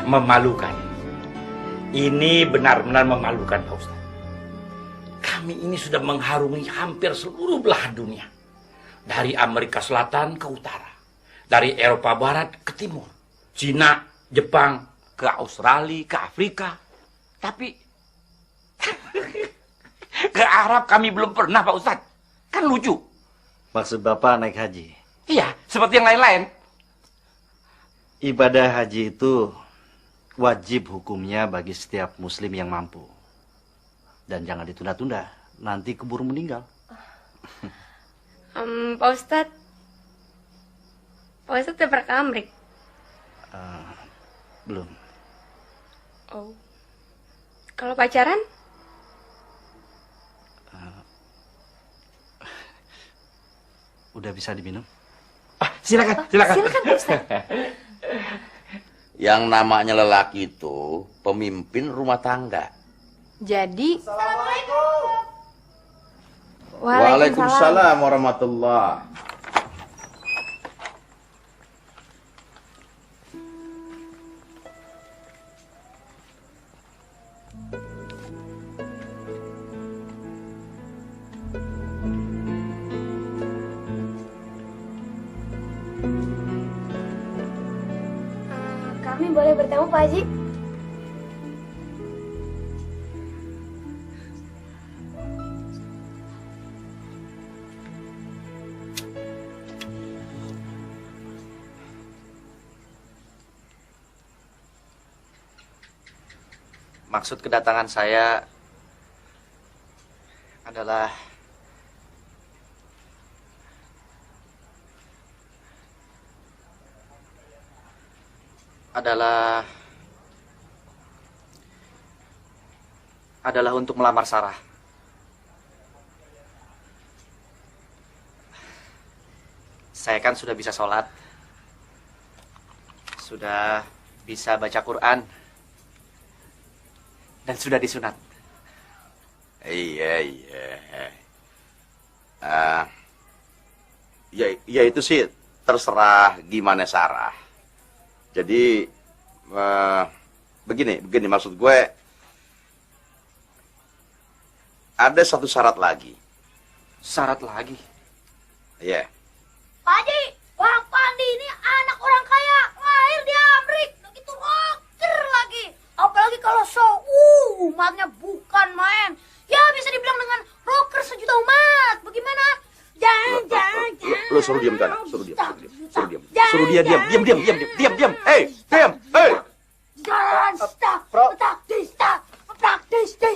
Memalukan. Ini benar-benar memalukan, Pak Ustaz. Kami ini sudah mengharungi hampir seluruh belahan dunia. Dari Amerika Selatan ke utara. Dari Eropa Barat ke timur. Cina, Jepang, ke Australia, ke Afrika. Tapi ke Arab kami belum pernah, Pak Ustaz. Kan lucu. Maksud Bapak naik haji? Iya, seperti yang lain-lain. Ibadah haji itu wajib hukumnya bagi setiap muslim yang mampu. Dan jangan ditunda-tunda, nanti keburu meninggal. Pak Ustadz udah pernah ke Amrik? Belum. Oh. Kalau pacaran? Udah bisa diminum? Silakan. Silakan, Pak Ustadz. Yang namanya lelaki itu pemimpin rumah tangga. Jadi. Assalamualaikum. Waalaikumsalam warahmatullahi. Kami boleh bertemu Pak Haji? Maksud kedatangan saya adalah untuk melamar Sarah. Saya kan sudah bisa sholat, sudah bisa baca Quran, dan sudah disunat. Iya. Ya itu sih terserah gimana Sarah. Jadi begini maksud gue, ada satu syarat lagi. Syarat lagi? Iya. Pak Haji, Bang Pandi ini anak orang kaya, lahir di Amrik, begitu rocker lagi. Apalagi kalau umatnya bukan main. Ya bisa dibilang dengan rocker sejuta umat. Bagaimana? Jangan. Lo suruh diam kan? Suruh dia diam. Hei. Jalan, stop, praktis.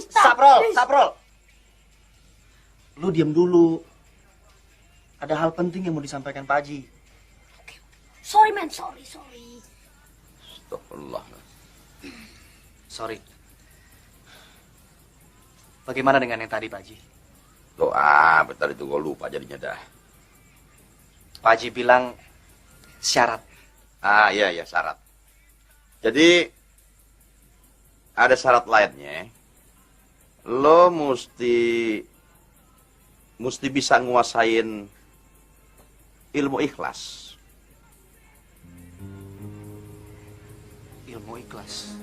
Saprol. Lu diam dulu. Ada hal penting yang mau disampaikan Pak Haji. Sorry, man. Sorry. Astagfirullah. Sorry. Bagaimana dengan yang tadi, Pak Haji? Bentar itu gue lupa jadinya dah. Pak Haji bilang syarat. Iya, syarat. Jadi, ada syarat lainnya. Lo mesti bisa nguasain ilmu ikhlas. Ilmu ikhlas?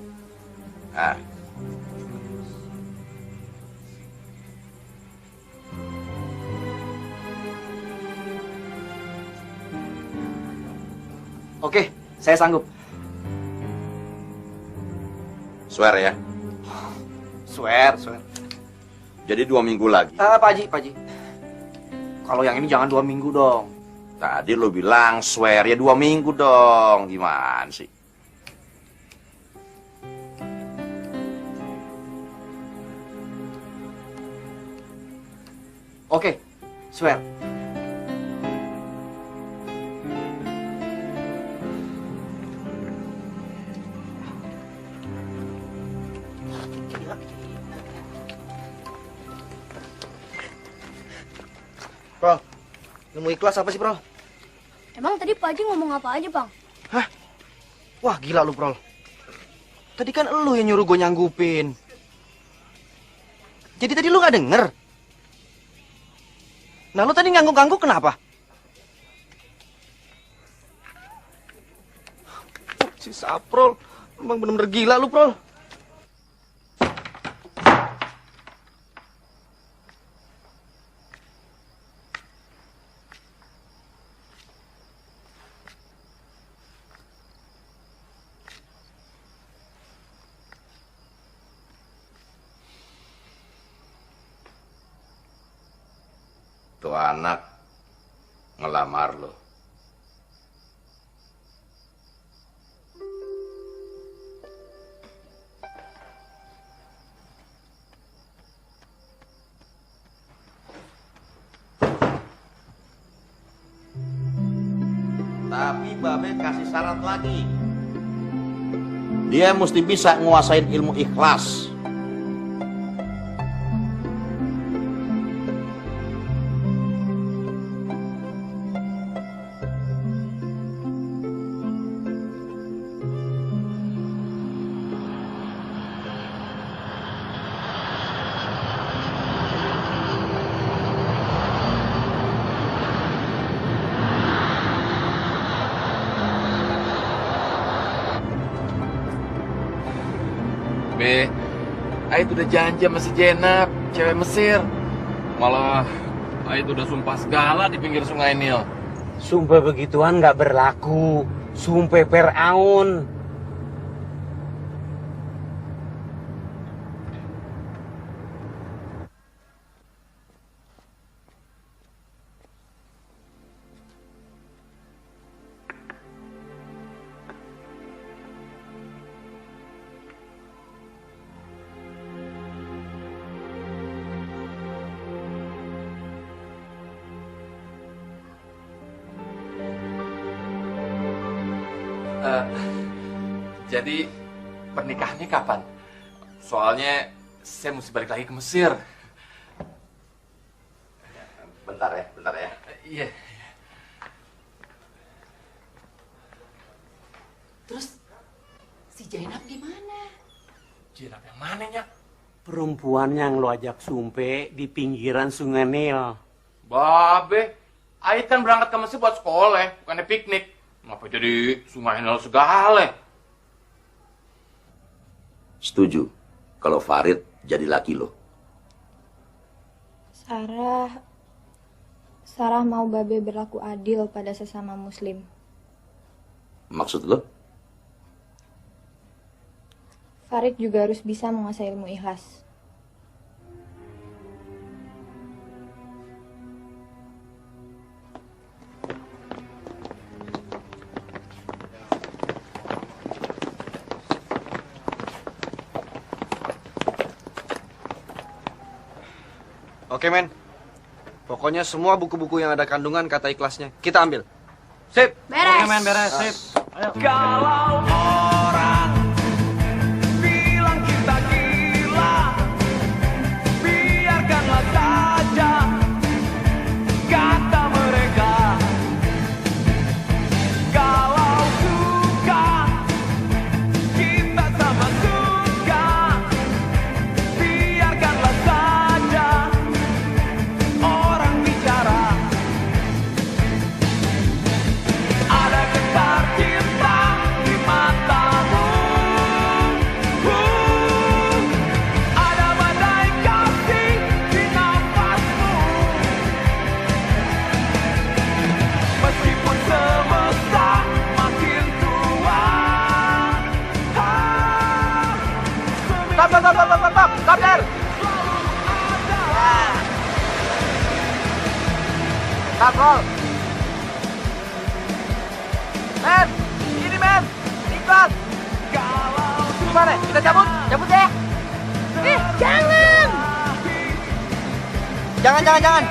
Oke, saya sanggup. Swear ya? Swear. Jadi 2 minggu lagi. Pak Haji. Kalau yang ini jangan 2 minggu dong. Tadi lo bilang swear ya 2 minggu dong. Gimana sih? Oke, swear. Bro, ilmu ikhlas apa sih, Bro? Emang tadi Pak Haji ngomong apa aja, Bang? Hah? Wah, gila lu, Bro. Tadi kan lu yang nyuruh gue nyanggupin. Jadi tadi lu gak denger? Nah, lu tadi ngangguk-ngangguk kenapa? Si Saprol Emang bener-bener gila lu, Prol. Tuh anak ngelamar lo. Tapi Babe kasih syarat lagi. Dia mesti bisa nguasain ilmu ikhlas. Be, Ait udah janji sama si Jenab, cewek Mesir. Malah Ait udah sumpah segala di pinggir sungai Nil. Sumpah begituan nggak berlaku. Sumpah Fir'aun. Jadi pernikahannya kapan? Soalnya saya mesti balik lagi ke Mesir. Bentar ya. Iya. Terus si Jenab gimana? Jenab yang mana, Nyak? Perempuan yang lo ajak sumpe di pinggiran sungai Nil. Babe, Ait kan berangkat ke Mesir buat sekolah, bukannya piknik. Ngapa jadi sungai Nil segala? Setuju kalau Farid jadi laki lo. Sarah mau Babe berlaku adil pada sesama muslim. Maksud lo? Farid juga harus bisa menguasai ilmu ikhlas. Oke, men. Pokoknya semua buku-buku yang ada kandungan kata ikhlasnya kita ambil. Sip. Beres. Oke, men, beres. Sip. Ayo. Kalau orang bilang kita gila, biarkanlah saja kata mereka. Kalau suka, kita sama suka, biarkanlah saja orang bicara. Ada getar cinta di matamu, ada badai kasih di nafasmu. Meskipun semesta makin tua. Stop, Der. Stop, roll. Men, ini men, iklan. Gimana? Kita cabut? Cabut deh. Jangan. Jangan.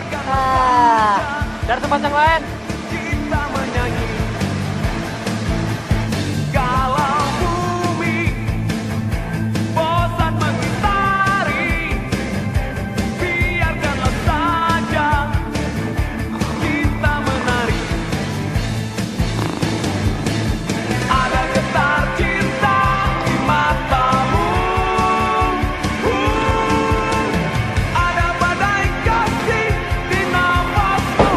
Dari tempat yang lain. Kita menyanyi. Kalau bumi bosan mengitari, biarkanlah saja kita menari. Ada getar cinta di matamu, ada badai kasih di nafasmu.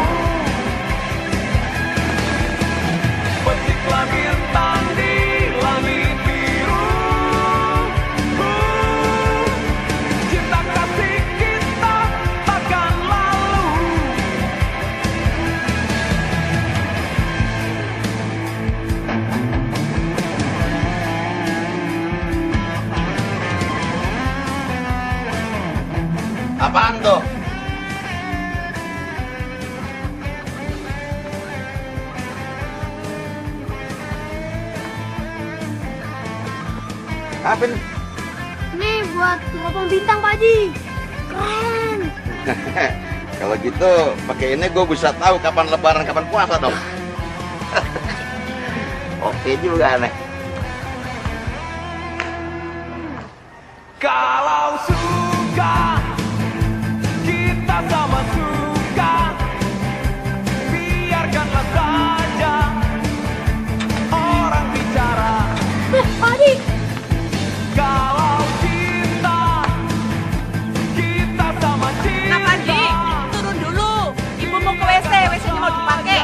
Apa nih? Nih buat teropong bintang Pak Haji. Keren. Kalau gitu pakai ini gue bisa tahu kapan lebaran kapan puasa dong. Oke juga nih. Kalau suka, kita sama suka. Biarkanlah saja orang bicara. Pak Haji. Kalau cinta, kita sama cinta. Nah, Pak Haji, turun dulu. Ibu mau ke WC, WC-nya mau dipakai.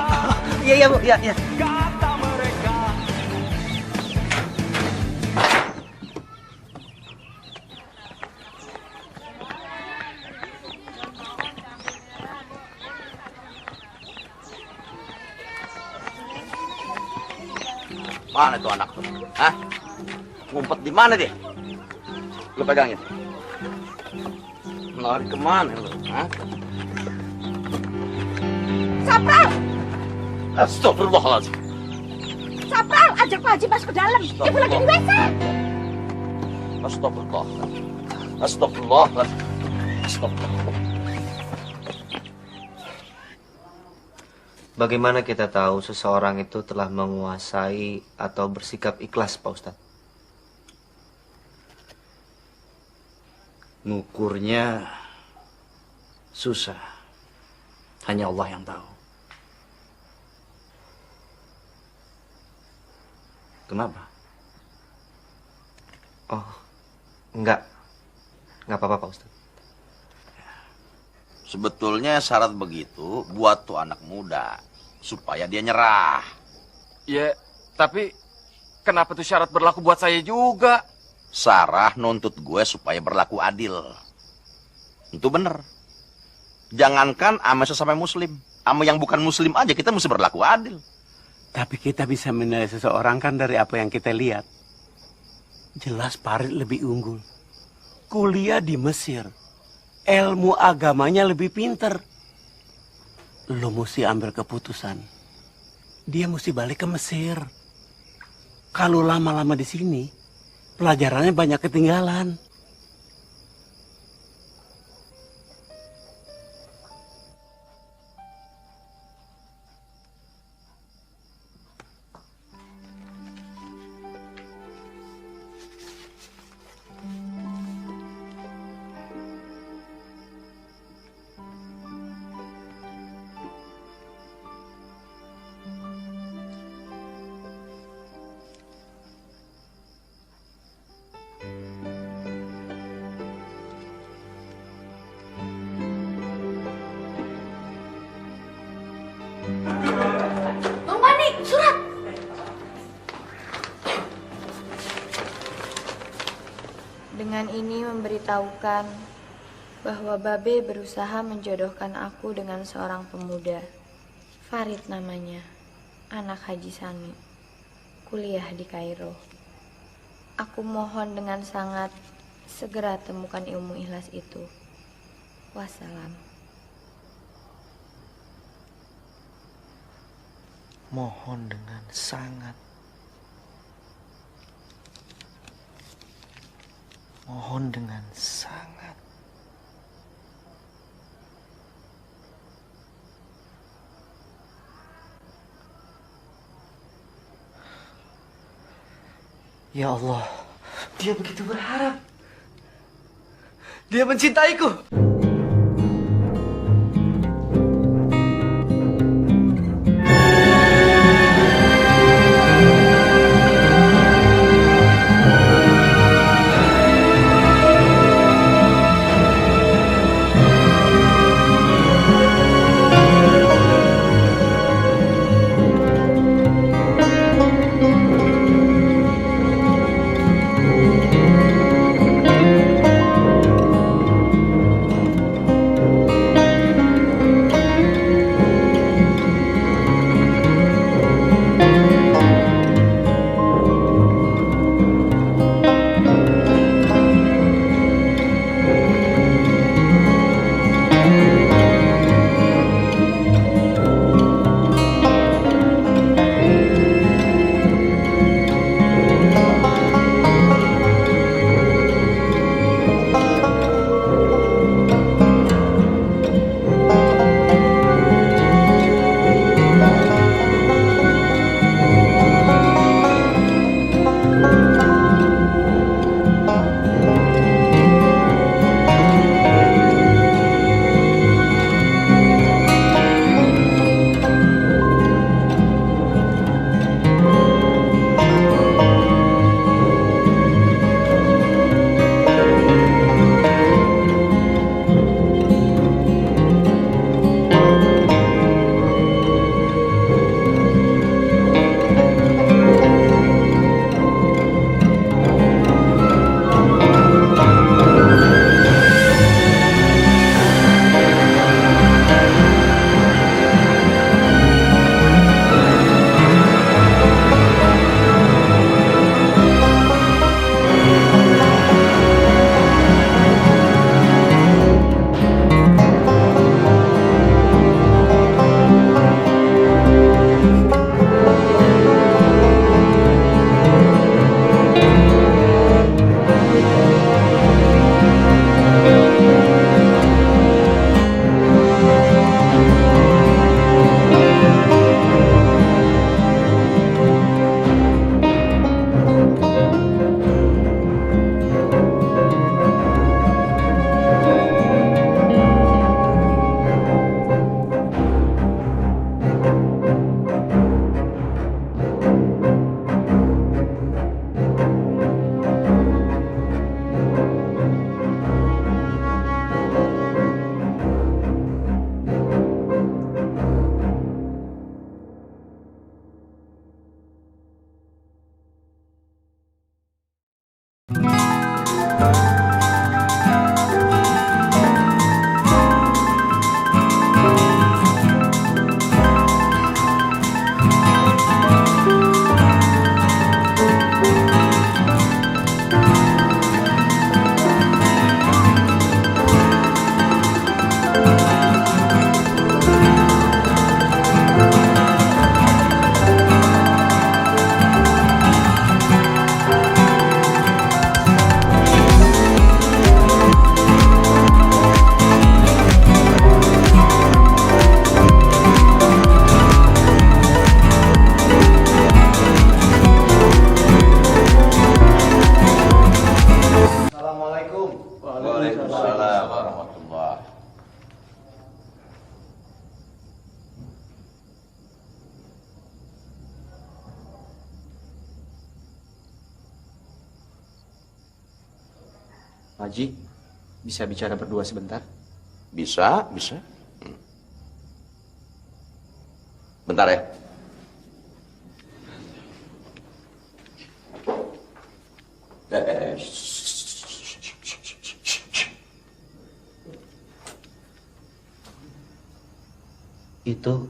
Iya Bu, iya. Kata mereka. Mana tuh anak tuh? Hah? Ngumpet di mana dia? Lu pegangin. Lari kemana lu? Hah? Sapral, Astagfirullahaladzim. Sapral, ajak Pak Haji masuk ke dalam. Ibu lagi di WC. Astagfirullah. Astagfirullahaladzim. Astagfirullah. Bagaimana kita tahu seseorang itu telah menguasai atau bersikap ikhlas, Pak Ustadz? Ngukurnya susah. Hanya Allah yang tahu. Kenapa? Oh, enggak apa-apa, Pak Ustadz. Sebetulnya syarat begitu buat tuh anak muda supaya dia nyerah. Ya, tapi kenapa tuh syarat berlaku buat saya juga? Sarah nuntut gue supaya berlaku adil. Itu bener. Jangankan sama sesama muslim, sama yang bukan muslim aja kita mesti berlaku adil. Tapi kita bisa menilai seseorang kan dari apa yang kita lihat. Jelas Farid lebih unggul. Kuliah di Mesir. Ilmu agamanya lebih pinter. Lo mesti ambil keputusan. Dia mesti balik ke Mesir. Kalau lama-lama di sini, pelajarannya banyak ketinggalan. Bang Pandi, surat. Dengan ini memberitahukan bahwa Babe berusaha menjodohkan aku dengan seorang pemuda. Farid namanya, anak Haji Sani, kuliah di Kairo. Aku mohon dengan sangat segera temukan ilmu ikhlas itu. Wassalam. Mohon dengan sangat. Mohon dengan sangat. Ya Allah, dia begitu berharap. Dia mencintaiku. Pak Haji, bisa bicara berdua sebentar? Bisa, bisa. Bentar ya. Itu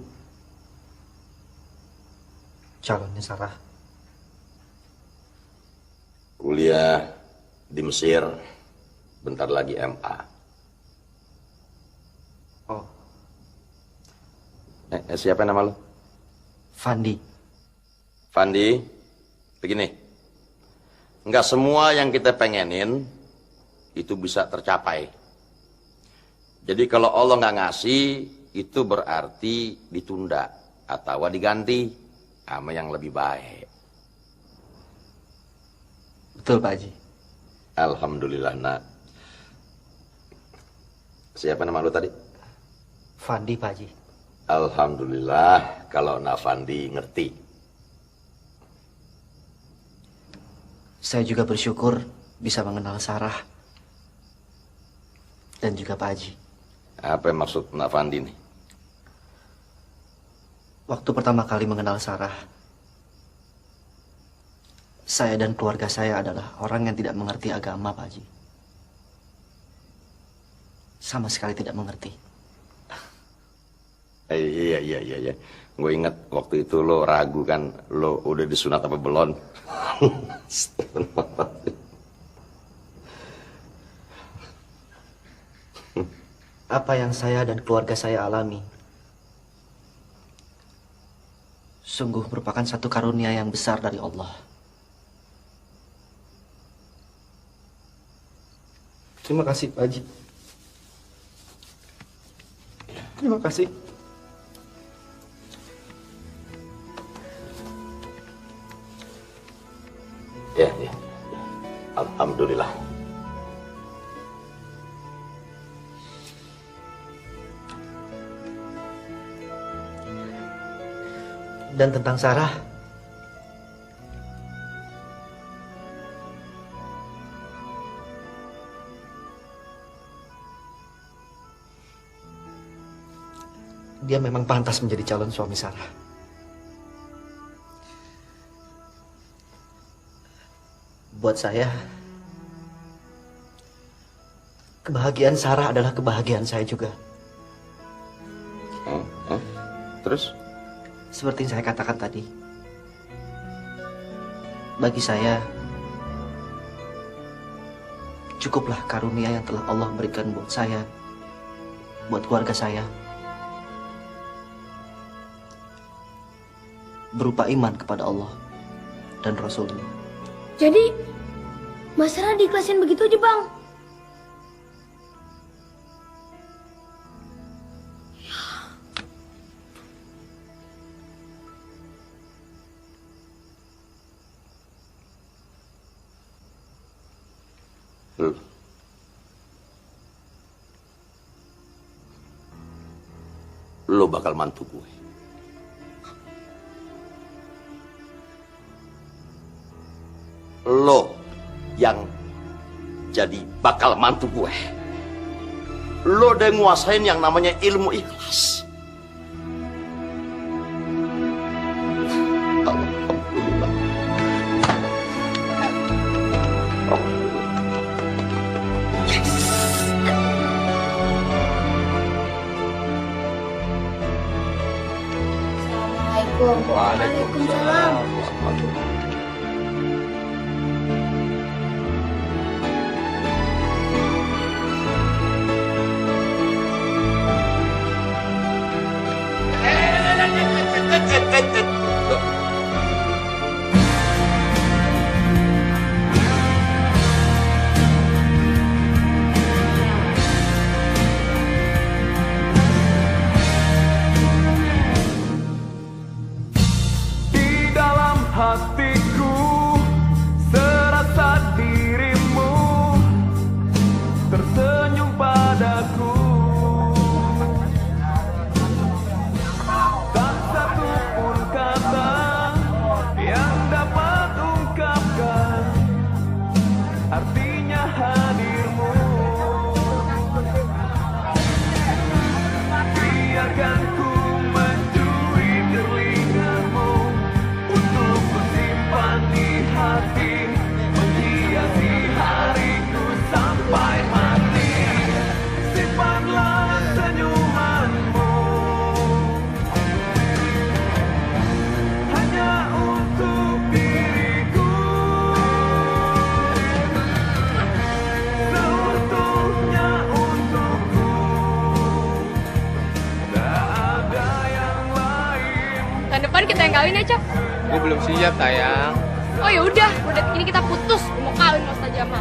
calonnya Sarah. Kuliah di Mesir, bentar lagi MA. Oh. Siapa nama lo? Fandi. Fandi, begini. Nggak semua yang kita pengenin itu bisa tercapai. Jadi kalau Allah nggak ngasih, itu berarti ditunda atau diganti sama yang lebih baik. Betul, Pak Haji. Alhamdulillah, nak. Siapa nama lu tadi? Fandi, Pak Haji. Alhamdulillah kalau Nak Fandi ngerti. Saya juga bersyukur bisa mengenal Sarah. Dan juga Pak Haji. Apa yang maksud Nak Fandi nih? Waktu pertama kali mengenal Sarah, saya dan keluarga saya adalah orang yang tidak mengerti agama, Pak Haji. Sama sekali tidak mengerti. Iya. Gue inget waktu itu lo ragu kan, lo udah disunat apa belum? Apa yang saya dan keluarga saya alami sungguh merupakan satu karunia yang besar dari Allah. Terima kasih, Pak Haji. Terima kasih. Ya. Alhamdulillah. Dan tentang Sarah, dia memang pantas menjadi calon suami Sarah. Buat saya, kebahagiaan Sarah adalah kebahagiaan saya juga. Terus? Seperti yang saya katakan tadi, bagi saya, cukuplah karunia yang telah Allah berikan buat saya, buat keluarga saya, berupa iman kepada Allah dan Rasulnya. Jadi, Mas Sarah diikhlasin begitu aja, Bang? Lo bakal mantu gue. Lo yang jadi bakal mantu gue. Lo udah nguasain yang namanya ilmu ikhlas. Alhamdulillah. Assalamualaikum. Waalaikumsalam. Di dalam hatiku serasa dirimu tersenyum padaku. Tak satu pun kata Kapan kita yang kawin ya, Cok? Gue belum siap, sayang. Oh ya udah, detik ini kita putus. Gue mau kawin sama Ustaz Jamal.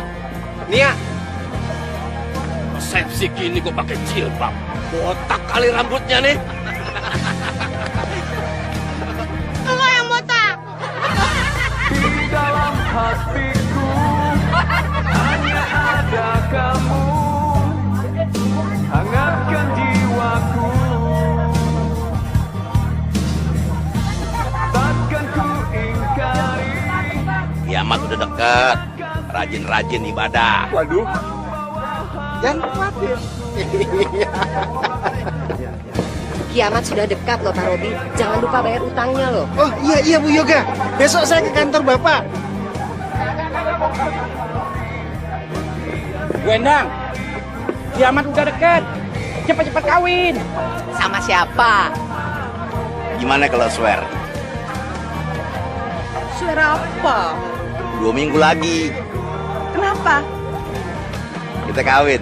Nia. Resepsi gini gue pakai jilbab. Botak kali rambutnya nih. Lo yang botak. Di dalam hatiku hanya ada kamu, hangatkan jiwaku. Takkan ku ingkari. Kiamat udah dekat. Rajin-rajin ibadah. Waduh. Jangan khawatir. Kiamat sudah dekat loh Pak Robi. Jangan lupa bayar utangnya loh. Oh iya Bu Yoga. Besok saya ke kantor Bapak. Bu Endang. Kiamat udah dekat. Cepat-cepat kawin. Sama siapa? Gimana kalau swear? Suara apa? 2 minggu lagi. Kenapa? Kita kawin.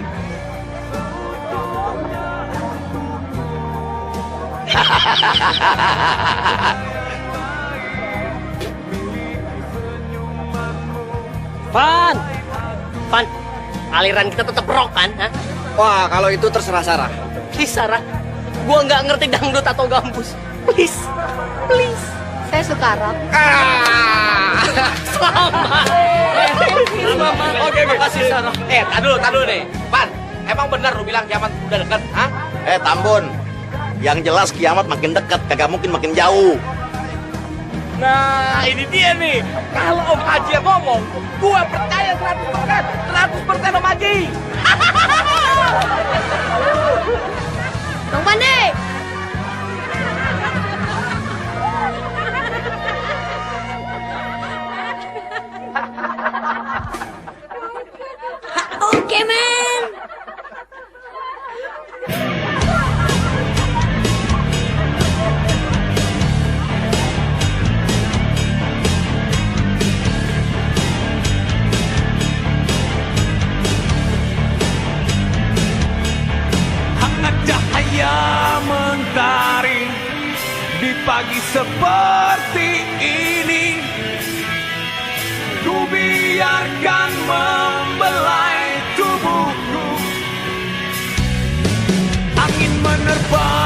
Van, aliran kita tetap rock kan? Ha? Wah, kalau itu terserah Sarah. Please Sarah, gua nggak ngerti dangdut atau gambus. Please, please. Saya suka rock. Sama. Oke, makasih Sarah. Tadu nih. Pan, emang benar lu bilang kiamat udah dekat? Hah? Tambun. Yang jelas kiamat makin dekat, kagak mungkin makin jauh. Nah, ini dia nih. Kalau Om Haji yang ngomong, gua percaya 100% Om Haji. Bang Pandi. Oke, men. Hangat cahaya mentari di pagi seperti ini, ku biarkan membelai tubuhku. Angin menerpa